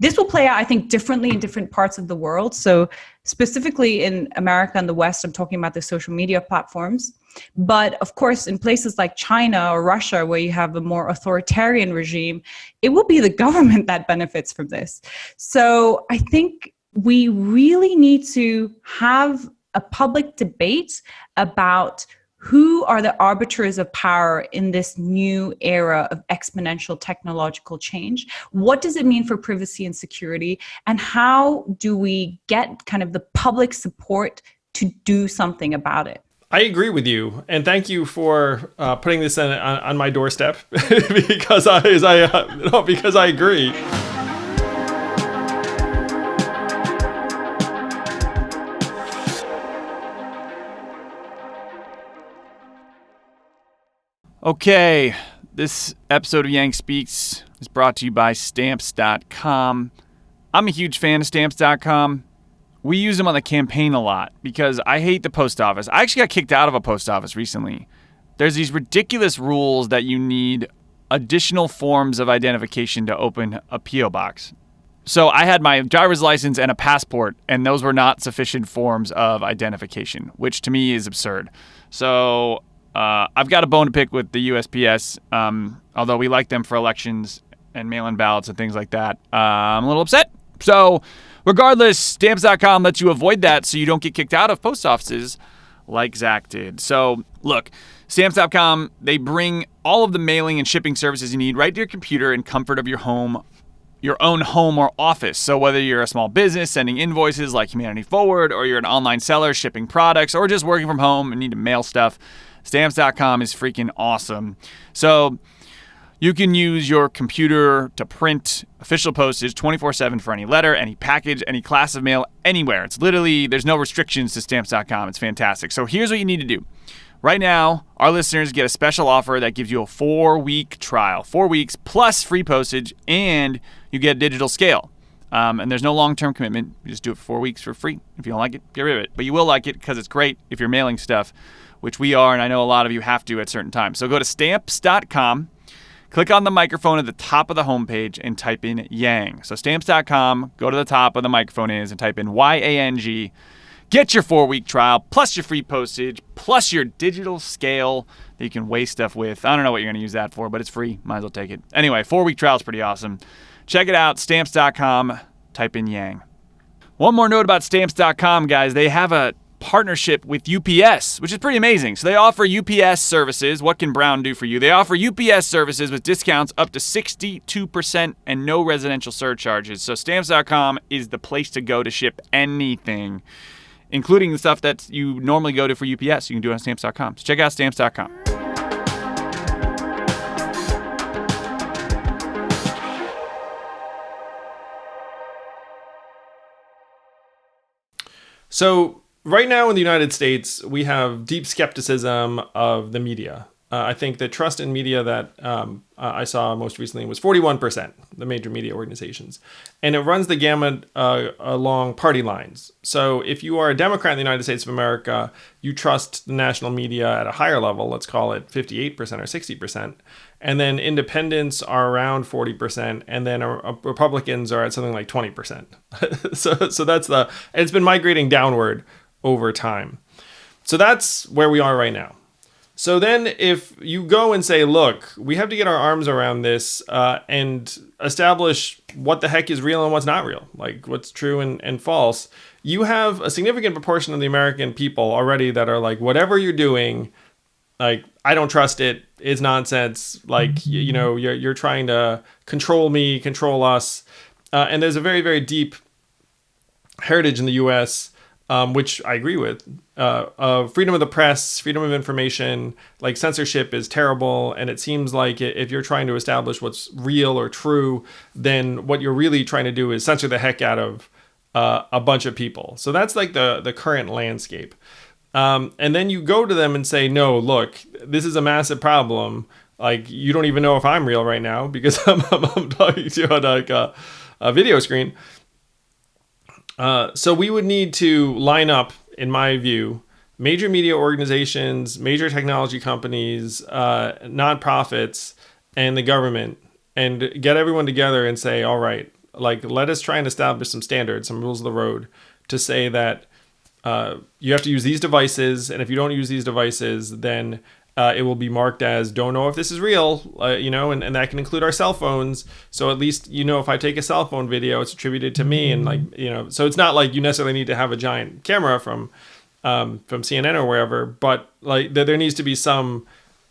This will play out, I think, differently in different parts of the world. So specifically in America and the West, I'm talking about the social media platforms. But of course, in places like China or Russia, where you have a more authoritarian regime, it will be the government that benefits from this. So I think we really need to have a public debate about who are the arbiters of power in this new era of exponential technological change? What does it mean for privacy and security? And how do we get kind of the public support to do something about it? I agree with you, and thank you for putting this on my doorstep because I agree. Okay, this episode of Yang Speaks is brought to you by Stamps.com. I'm a huge fan of Stamps.com. We use them on the campaign a lot because I hate the post office. I actually got kicked out of a post office recently. There's these ridiculous rules that you need additional forms of identification to open a P.O. box. So I had my driver's license and a passport, and those were not sufficient forms of identification, which to me is absurd. So I've got a bone to pick with the USPS, although we like them for elections. and mail-in ballots and things like that. I'm a little upset. So regardless, Stamps.com lets you avoid that so you don't get kicked out of post offices like Zach did. So look, Stamps.com, they bring all of the mailing and shipping services you need right to your computer in comfort of your home, your own home or office. So whether you're a small business sending invoices like Humanity Forward, or you're an online seller shipping products, or just working from home and need to mail stuff, Stamps.com is freaking awesome. So you can use your computer to print official postage 24/7 for any letter, any package, any class of mail, anywhere. It's literally, there's no restrictions to Stamps.com. It's fantastic. So here's what you need to do. Right now, our listeners get a special offer that gives you a 4-week trial, 4 weeks plus free postage, and you get a digital scale. And there's no long-term commitment. You just do it for 4 weeks for free. If you don't like it, get rid of it. But you will like it because it's great if you're mailing stuff, which we are, and I know a lot of you have to at certain times. So go to Stamps.com. Click on the microphone at the top of the homepage and type in Yang. So Stamps.com, go to the top of the microphone and type in YANG. Get your 4-week trial, plus your free postage, plus your digital scale that you can weigh stuff with. I don't know what you're going to use that for, but it's free. Might as well take it. Anyway, 4-week trial is pretty awesome. Check it out, Stamps.com, type in Yang. One more note about Stamps.com, guys. They have a partnership with UPS, which is pretty amazing. So they offer UPS services. What can Brown do for you? They offer UPS services with discounts up to 62% and no residential surcharges. So Stamps.com is the place to go to ship anything, including the stuff that you normally go to for UPS. You can do it on Stamps.com. So check out Stamps.com. So right now in the United States, we have deep skepticism of the media. I think the trust in media that I saw most recently was 41%, the major media organizations. And it runs the gamut along party lines. So if you are a Democrat in the United States of America, you trust the national media at a higher level, let's call it 58% or 60%. And then independents are around 40%. And then Republicans are at something like 20%. so that's and it's been migrating downward over time. So that's where we are right now. So then if you go and say, look, we have to get our arms around this and establish what the heck is real and what's not real, like what's true and false, you have a significant proportion of the American people already that are like, whatever you're doing, like, I don't trust it. It's nonsense. Like, you know, you're trying to control me, control us. And there's a very, very deep heritage in the U.S., which I agree with, freedom of the press, freedom of information, like censorship is terrible. And it seems like if you're trying to establish what's real or true, then what you're really trying to do is censor the heck out of a bunch of people. So that's like the current landscape. And then you go to them and say, no, look, this is a massive problem. Like, you don't even know if I'm real right now because I'm talking to you on like a video screen. So we would need to line up, in my view, major media organizations, major technology companies, nonprofits, and the government, and get everyone together and say, all right, like, let us try and establish some standards, some rules of the road to say that you have to use these devices, and if you don't use these devices, then it will be marked as don't know if this is real, you know, and that can include our cell phones. So at least, you know, if I take a cell phone video, it's attributed to me, and like, you know, so it's not like you necessarily need to have a giant camera from CNN or wherever, but like there needs to be some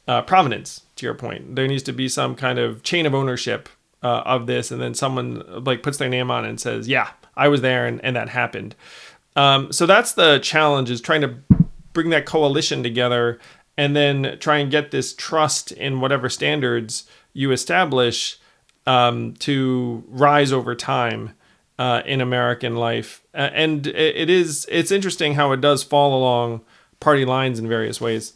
provenance, to your point. There needs to be some kind of chain of ownership of this, and then someone like puts their name on it and says, yeah, I was there and that happened. So that's the challenge, is trying to bring that coalition together and then try and get this trust in whatever standards you establish to rise over time in American life. And it's interesting how it does fall along party lines in various ways.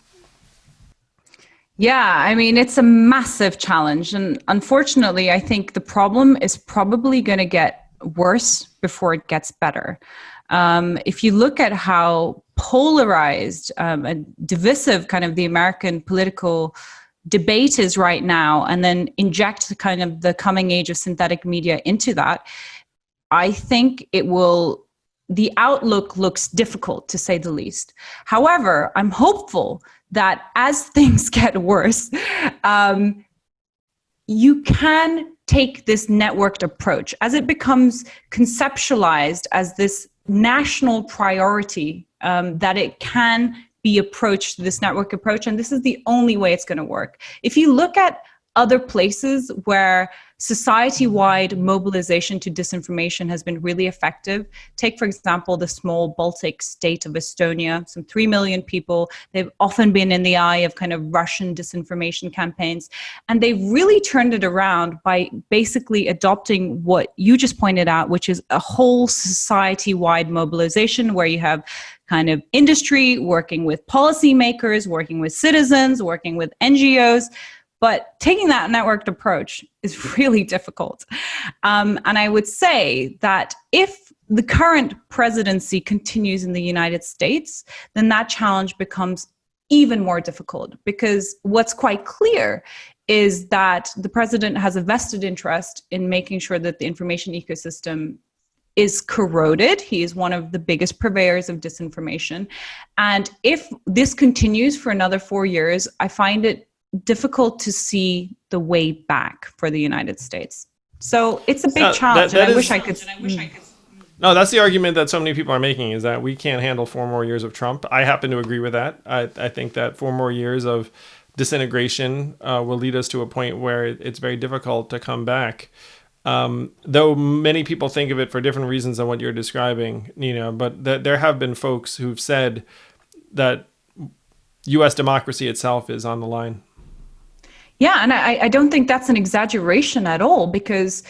Yeah, I mean, it's a massive challenge. And unfortunately, I think the problem is probably going to get worse before it gets better. If you look at how polarized and divisive kind of the American political debate is right now, and then inject kind of the coming age of synthetic media into that, I think the outlook looks difficult, to say the least. However, I'm hopeful that as things get worse, you can take this networked approach, as it becomes conceptualized as this national priority, that it can be approached, this network approach, and this is the only way it's going to work. If you look at other places where society-wide mobilization to disinformation has been really effective. Take, for example, the small Baltic state of Estonia, some 3 million people. They've often been in the eye of kind of Russian disinformation campaigns. And they've really turned it around by basically adopting what you just pointed out, which is a whole society-wide mobilization where you have kind of industry working with policymakers, working with citizens, working with NGOs. But taking that networked approach is really difficult. And I would say that if the current presidency continues in the United States, then that challenge becomes even more difficult, because what's quite clear is that the president has a vested interest in making sure that the information ecosystem is corroded. He is one of the biggest purveyors of disinformation. And if this continues for another 4 years, I find it difficult to see the way back for the United States. So it's a big challenge, and I wish I could. No, that's the argument that so many people are making, is that we can't handle 4 more years of Trump. I happen to agree with that. I think that 4 more years of disintegration will lead us to a point where it's very difficult to come back. Though many people think of it for different reasons than what you're describing, Nina, but there have been folks who've said that U.S. democracy itself is on the line. Yeah, and I don't think that's an exaggeration at all, because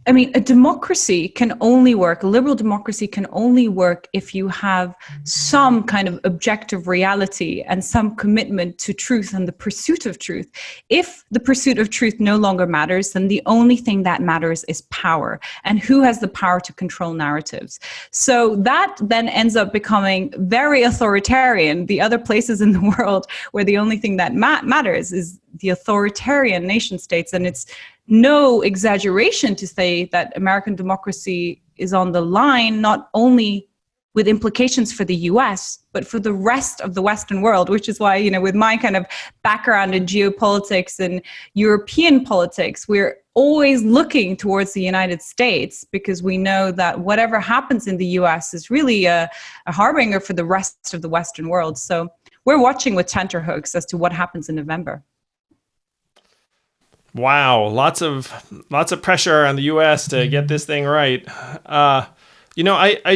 a democracy can only work, a liberal democracy can only work if you have some kind of objective reality and some commitment to truth and the pursuit of truth. If the pursuit of truth no longer matters, then the only thing that matters is power, and who has the power to control narratives. So that then ends up becoming very authoritarian. The other places in the world where the only thing that matters is the authoritarian nation states. And it's no exaggeration to say that American democracy is on the line, not only with implications for the US, but for the rest of the Western world, which is why, with my kind of background in geopolitics and European politics, we're always looking towards the United States, because we know that whatever happens in the US is really a harbinger for the rest of the Western world. So we're watching with tenterhooks as to what happens in November. Wow, lots of pressure on the U.S. to get this thing right. I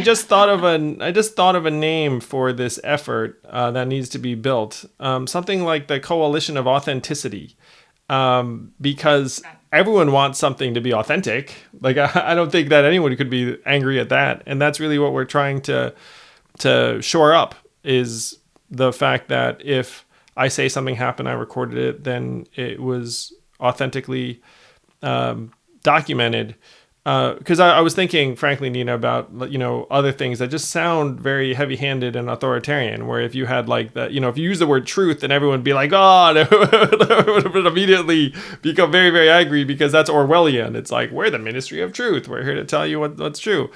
just thought of a name for this effort that needs to be built. Something like the Coalition of Authenticity, because everyone wants something to be authentic. Like I don't think that anyone could be angry at that, and that's really what we're trying to shore up, is the fact that if I say something happened, I recorded it, then it was authentically documented. Because I was thinking, frankly, Nina, about other things that just sound very heavy-handed and authoritarian. Where if you had if you use the word truth, then everyone would be like, "Oh," it would immediately become very, very angry, because that's Orwellian. It's like, we're the Ministry of Truth. We're here to tell you what's true.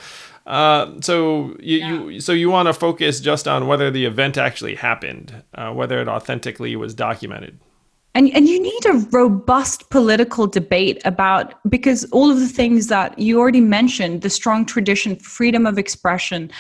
So you want to focus just on whether the event actually happened, whether it authentically was documented. And you need a robust political debate about, because all of the things that you already mentioned, the strong tradition, freedom of expression,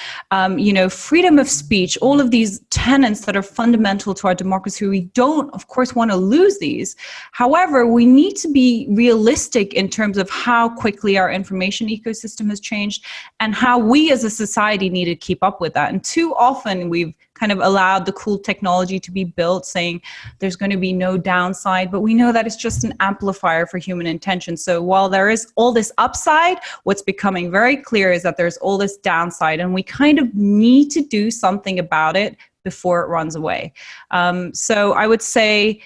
freedom of speech, all of these tenets that are fundamental to our democracy, we don't, of course, want to lose these. However, we need to be realistic in terms of how quickly our information ecosystem has changed and how we as a society need to keep up with that. And too often we've kind of allowed the cool technology to be built, saying there's going to be no downside, but we know that it's just an amplifier for human intention. So while there is all this upside, what's becoming very clear is that there's all this downside, and we kind of need to do something about it before it runs away. So I would say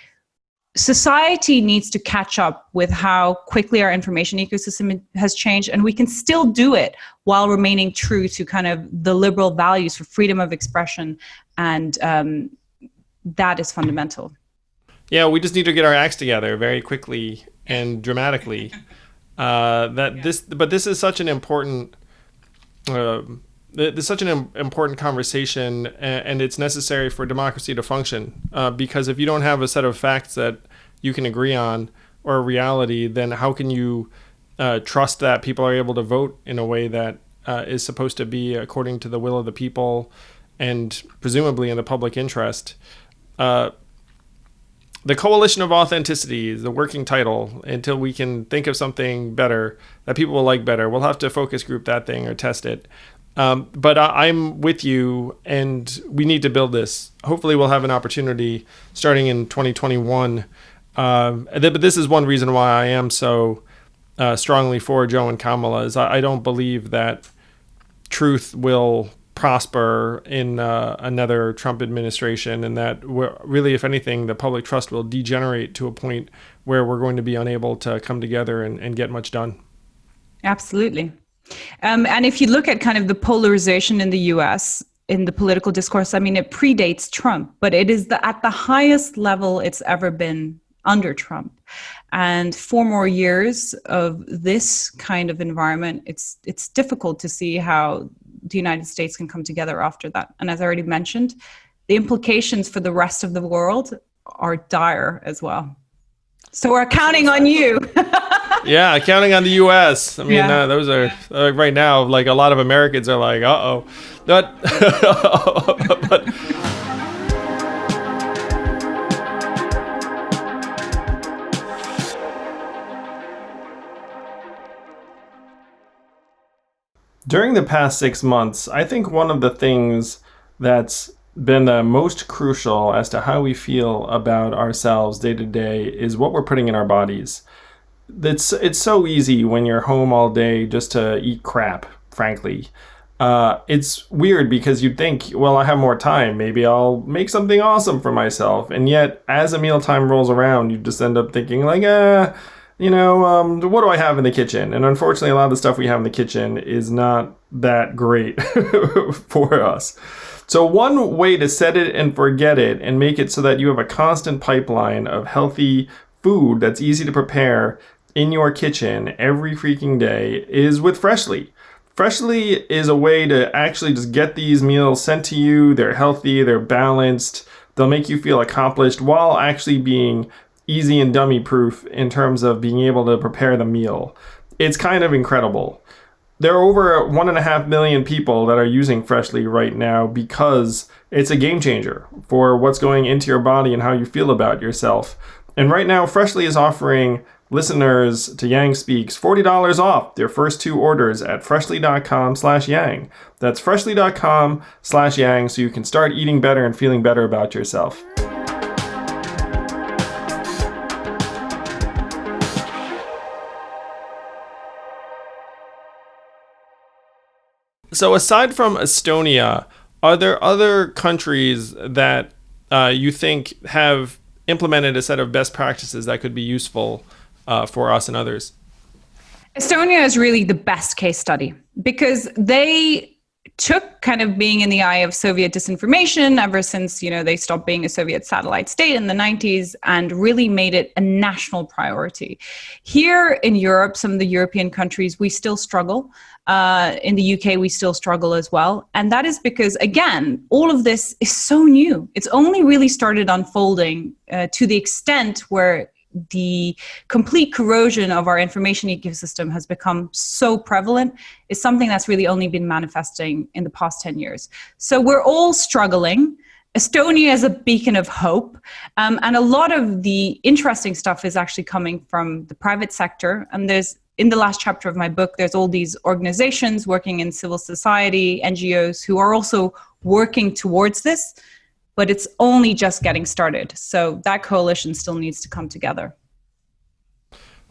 society needs to catch up with how quickly our information ecosystem has changed, and we can still do it while remaining true to kind of the liberal values for freedom of expression, and that is fundamental. Yeah, we just need to get our acts together very quickly and dramatically. This is such an important. There's such an important conversation, and it's necessary for democracy to function, because if you don't have a set of facts that you can agree on, or a reality, then how can you trust that people are able to vote in a way that is supposed to be according to the will of the people and presumably in the public interest? The Coalition of Authenticity is the working title until we can think of something better that people will like better. We'll have to focus group that thing or test it. But I'm with you, and we need to build this. Hopefully we'll have an opportunity starting in 2021. But this is one reason why I am so strongly for Joe and Kamala, is I don't believe that truth will prosper in another Trump administration, and that really, if anything, the public trust will degenerate to a point where we're going to be unable to come together and get much done. Absolutely. And if you look at kind of the polarization in the US in the political discourse, I mean, it predates Trump, but it is at the highest level it's ever been under Trump. And 4 more years of this kind of environment, it's difficult to see how the United States can come together after that. And as I already mentioned, the implications for the rest of the world are dire as well. So we're counting on you. Yeah, counting on the U.S. I mean, those are right now, like a lot of Americans are like, uh-oh. But during the past 6 months, I think one of the things that's been the most crucial as to how we feel about ourselves day to day is what we're putting in our bodies. It's so easy when you're home all day just to eat crap, frankly. It's weird because you'd think, well, I have more time. Maybe I'll make something awesome for myself. And yet, as a mealtime rolls around, you just end up thinking like, what do I have in the kitchen? And unfortunately, a lot of the stuff we have in the kitchen is not that great for us. So one way to set it and forget it and make it so that you have a constant pipeline of healthy food that's easy to prepare in your kitchen every freaking day is with Freshly. Freshly is a way to actually just get these meals sent to you. They're healthy, they're balanced, they'll make you feel accomplished while actually being easy and dummy proof in terms of being able to prepare the meal. It's kind of incredible. There are over 1.5 million people that are using Freshly right now because it's a game changer for what's going into your body and how you feel about yourself. And right now, Freshly is offering listeners to Yang Speaks $40 off their first 2 orders at freshly.com/yang. That's freshly.com/yang so you can start eating better and feeling better about yourself. So aside from Estonia, are there other countries that you think have implemented a set of best practices that could be useful for us and others? Estonia is really the best case study because they took kind of being in the eye of Soviet disinformation ever since, they stopped being a Soviet satellite state in the 90s and really made it a national priority. Here in Europe, some of the European countries, we still struggle. In the UK, we still struggle as well. And that is because, again, all of this is so new. It's only really started unfolding to the extent where the complete corrosion of our information ecosystem has become so prevalent is something that's really only been manifesting in the past 10 years. So we're all struggling. Estonia is a beacon of hope. And a lot of the interesting stuff is actually coming from the private sector. And in the last chapter of my book, there's all these organizations working in civil society, NGOs, who are also working towards this. But it's only just getting started. So that coalition still needs to come together.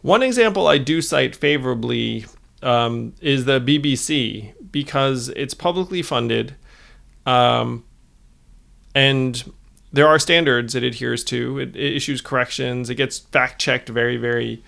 One example I do cite favorably is the BBC because it's publicly funded and there are standards it adheres to. It issues corrections. It gets fact-checked very, very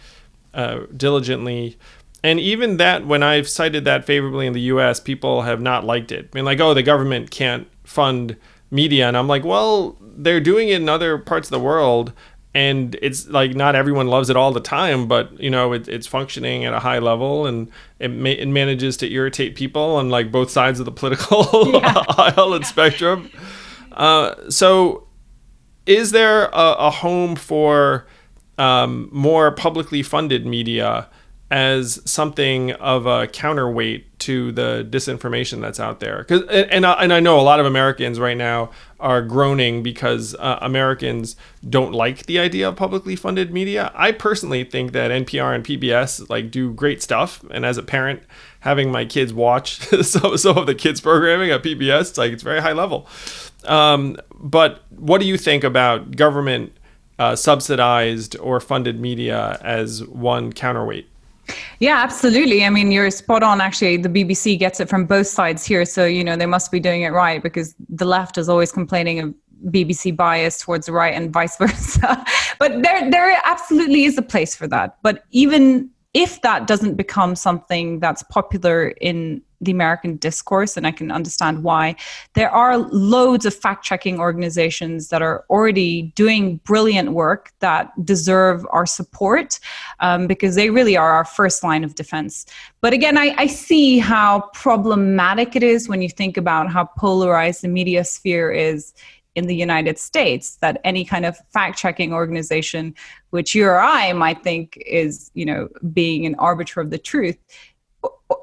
diligently. And even that, when I've cited that favorably in the U.S., people have not liked it. I mean, like, the government can't fund media, and I'm like, well, they're doing it in other parts of the world, and it's like not everyone loves it all the time, but it's functioning at a high level, and it manages to irritate people on like both sides of the political aisle and spectrum. So is there a home for more publicly funded media as something of a counterweight to the disinformation that's out there. And I know a lot of Americans right now are groaning because Americans don't like the idea of publicly funded media. I personally think that NPR and PBS like do great stuff. And as a parent, having my kids watch some of the kids programming at PBS, it's very high level. But what do you think about government subsidized or funded media as one counterweight? Yeah, absolutely. I mean, you're spot on. Actually, the BBC gets it from both sides here. So, they must be doing it right, because the left is always complaining of BBC bias towards the right and vice versa. But there absolutely is a place for that. But even if that doesn't become something that's popular in the American discourse, and I can understand why, there are loads of fact-checking organizations that are already doing brilliant work that deserve our support, because they really are our first line of defense. But again, I see how problematic it is when you think about how polarized the media sphere is in the United States, that any kind of fact-checking organization, which you or I might think is, being an arbiter of the truth,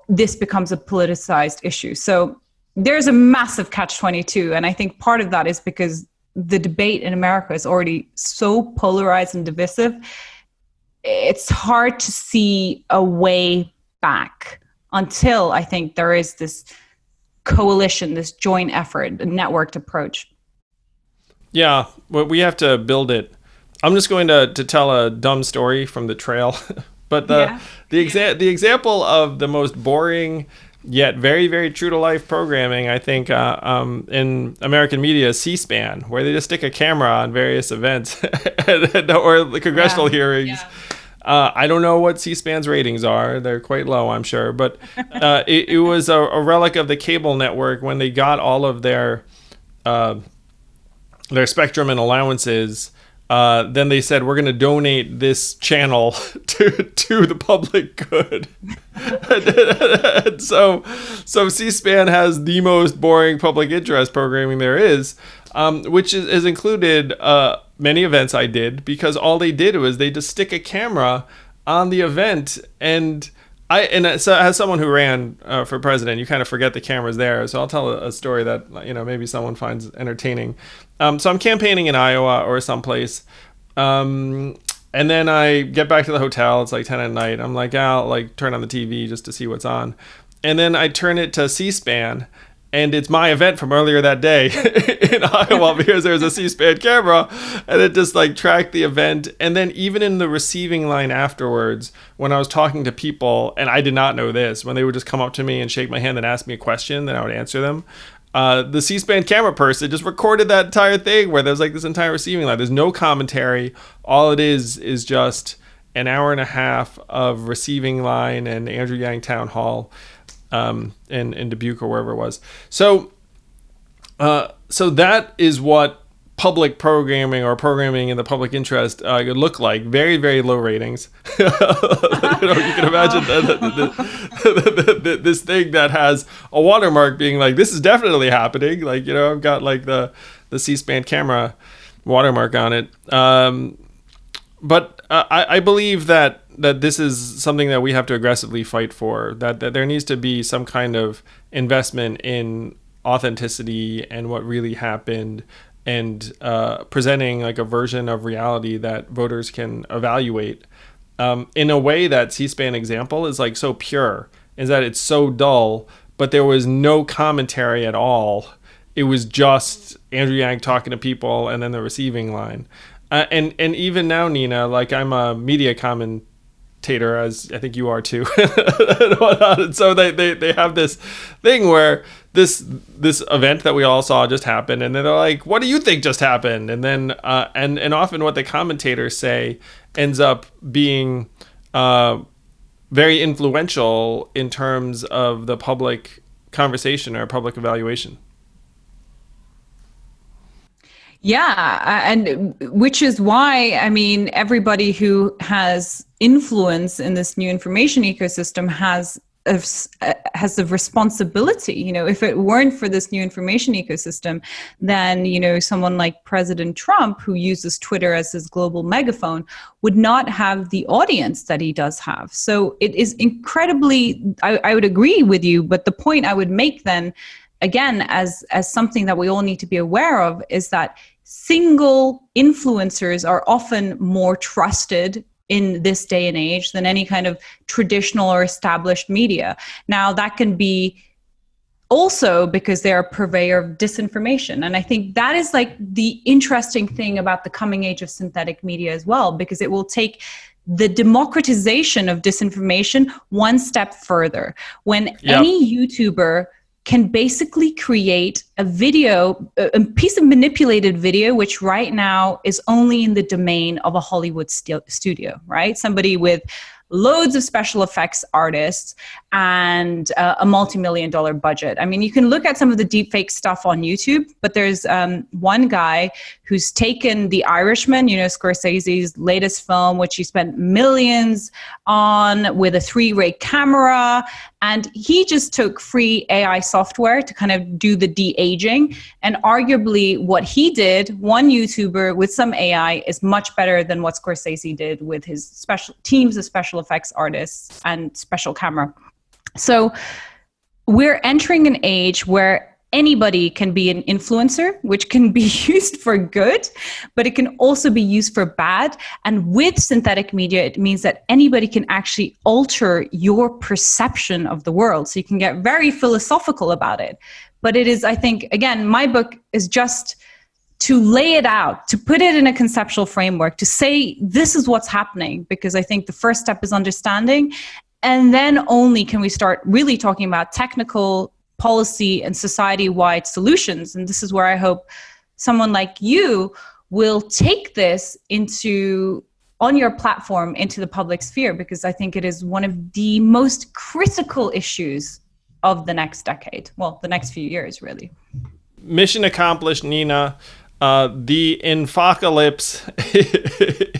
this becomes a politicized issue. So there's a massive catch-22. And I think part of that is because the debate in America is already so polarized and divisive. It's hard to see a way back until I think there is this coalition, this joint effort, a networked approach. Yeah, well, we have to build it. I'm just going to tell a dumb story from the trail. But the example of the most boring yet very, very true to life programming, I think, in American media is C-SPAN, where they just stick a camera on various events or the congressional hearings. Yeah. I don't know what C-SPAN's ratings are. They're quite low, I'm sure. But it was a relic of the cable network when they got all of their spectrum and allowances. Then they said, we're going to donate this channel to the public good. and so C-SPAN has the most boring public interest programming there is, which is included many events I did, because all they did was they just stick a camera on the event. And so as someone who ran for president, you kind of forget the camera's there. So I'll tell a story that maybe someone finds entertaining. So I'm campaigning in Iowa or someplace, and then I get back to the hotel. It's like 10 at night. I'm like, I'll turn on the TV just to see what's on, and then I turn it to C-SPAN. And it's my event from earlier that day in Iowa, because there's a C-SPAN camera, and it just tracked the event. And then even in the receiving line afterwards, when I was talking to people, and I did not know this, when they would just come up to me and shake my hand and ask me a question, then I would answer them. The C-SPAN camera person just recorded that entire thing where there's this entire receiving line. There's no commentary. All it is just an hour and a half of receiving line and Andrew Yang Town Hall. In Dubuque or wherever it was. So that is what public programming or programming in the public interest could look like. Very, very low ratings. You can imagine this thing that has a watermark being this is definitely happening. I've got the C-SPAN camera watermark on it. But I believe that this is something that we have to aggressively fight for, that there needs to be some kind of investment in authenticity and what really happened, and presenting a version of reality that voters can evaluate in a way that C-SPAN example is so pure, is that it's so dull, but there was no commentary at all. It was just Andrew Yang talking to people and then the receiving line. And even now, Nina, I'm a media commentator, as I think you are too. And so they have this thing where this event that we all saw just happened, and then they're like, what do you think just happened? And then and often what the commentators say ends up being very influential in terms of the public conversation or public evaluation. Yeah, and which is why, everybody who has influence in this new information ecosystem has has the responsibility. You know, if it weren't for this new information ecosystem, then, you know, someone like President Trump, who uses Twitter as his global megaphone, would not have the audience that he does have. So it is incredibly, I would agree with you, but the point I would make then, again, as something that we all need to be aware of, is that single influencers are often more trusted in this day and age than any kind of traditional or established media. Now, that can be also because they're a purveyor of disinformation. And I think that is like the interesting thing about the coming age of synthetic media as well, because it will take the democratization of disinformation one step further. When any YouTuber can basically create a video, a piece of manipulated video, which right now is only in the domain of a Hollywood studio, right? Somebody with loads of special effects artists and a multi-million-dollar budget. I mean, you can look at some of the deepfake stuff on YouTube, but there's one guy who's taken The Irishman, you know, Scorsese's latest film, which he spent millions on with a 3-ray camera. And he just took free AI software to kind of do the de-aging. And arguably what he did, one YouTuber with some AI, is much better than what Scorsese did with his special teams of special effects artists and special camera. So we're entering an age where anybody can be an influencer, which can be used for good, but it can also be used for bad. And with synthetic media, it means that anybody can actually alter your perception of the world. So you can get very philosophical about it. But it is, I think, again, my book is just to lay it out, to put it in a conceptual framework, to say this is what's happening, because I think the first step is understanding. And then only can we start really talking about technical, policy, and society-wide solutions. And this is where I hope someone like you will take this on your platform into the public sphere, because I think it is one of the most critical issues of the next decade. Well, the next few years, really. Mission accomplished, Nina. The Infocalypse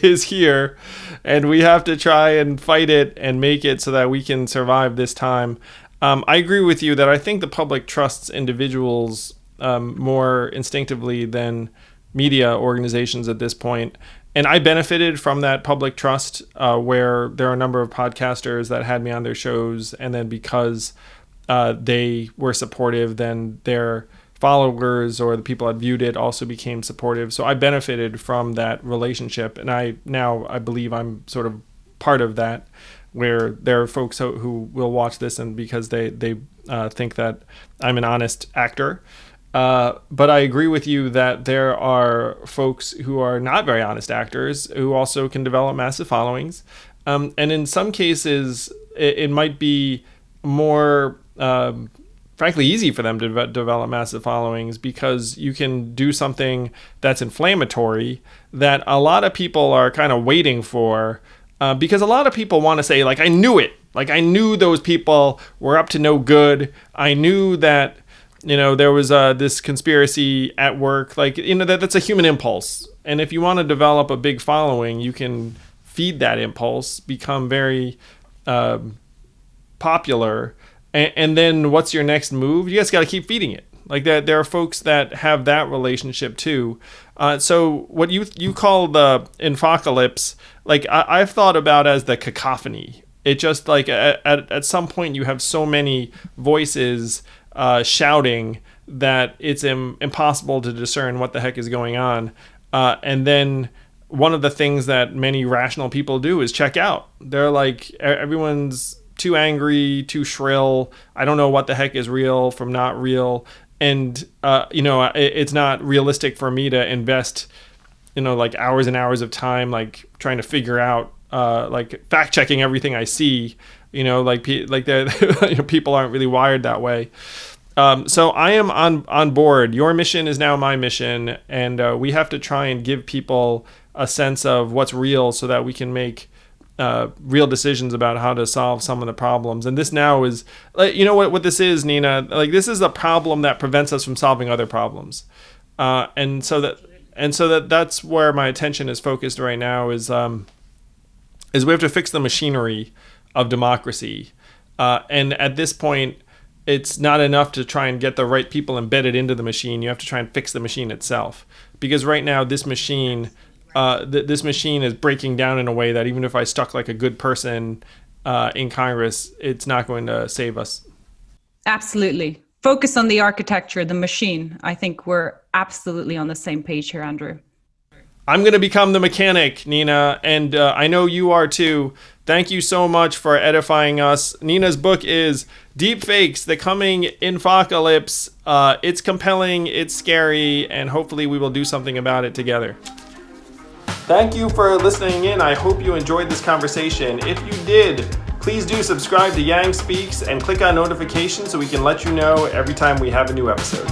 is here, and we have to try and fight it and make it so that we can survive this time. I agree with you that I think the public trusts individuals more instinctively than media organizations at this point. And I benefited from that public trust where there are a number of podcasters that had me on their shows. And then because they were supportive, then their followers or the people that viewed it also became supportive. So I benefited from that relationship. And I believe I'm sort of part of that, where there are folks who will watch this and because they think that I'm an honest actor. But I agree with you that there are folks who are not very honest actors who also can develop massive followings. And in some cases, it might be more, frankly, easy for them to develop massive followings because you can do something that's inflammatory that a lot of people are kind of waiting for. Because a lot of people want to say, like, I knew it. Like, I knew those people were up to no good. I knew that, you know, there was this conspiracy at work. Like, you know, that's a human impulse. And if you want to develop a big following, you can feed that impulse, become very popular. And then what's your next move? You just got to keep feeding it. Like, there are folks that have that relationship too. So what you call the Infocalypse, like I've thought about as the cacophony. It just like at some point you have so many voices shouting that it's impossible to discern what the heck is going on. And then one of the things that many rational people do is check out. They're like, everyone's too angry, too shrill. I don't know what the heck is real from not real. And, you know, it's not realistic for me to invest, you know, like hours and hours of time, like trying to figure out, like fact checking everything I see, you know, like you know, people aren't really wired that way. So I am on board. Your mission is now my mission. And we have to try and give people a sense of what's real so that we can make real decisions about how to solve some of the problems. And this now is, you know what this is, Nina? Like, this is a problem that prevents us from solving other problems. And so that's where my attention is focused right now is we have to fix the machinery of democracy. And at this point, it's not enough to try and get the right people embedded into the machine. You have to try and fix the machine itself. Because right now, this machine is breaking down in a way that even if I stuck like a good person in Congress, it's not going to save us. Absolutely. Focus on the architecture, the machine. I think we're absolutely on the same page here, Andrew. I'm going to become the mechanic, Nina, and I know you are too. Thank you so much for edifying us. Nina's book is Deepfakes, the Coming Infocalypse. It's compelling, it's scary, and hopefully we will do something about it together. Thank you for listening in. I hope you enjoyed this conversation. If you did, please do subscribe to Yang Speaks and click on notifications so we can let you know every time we have a new episode.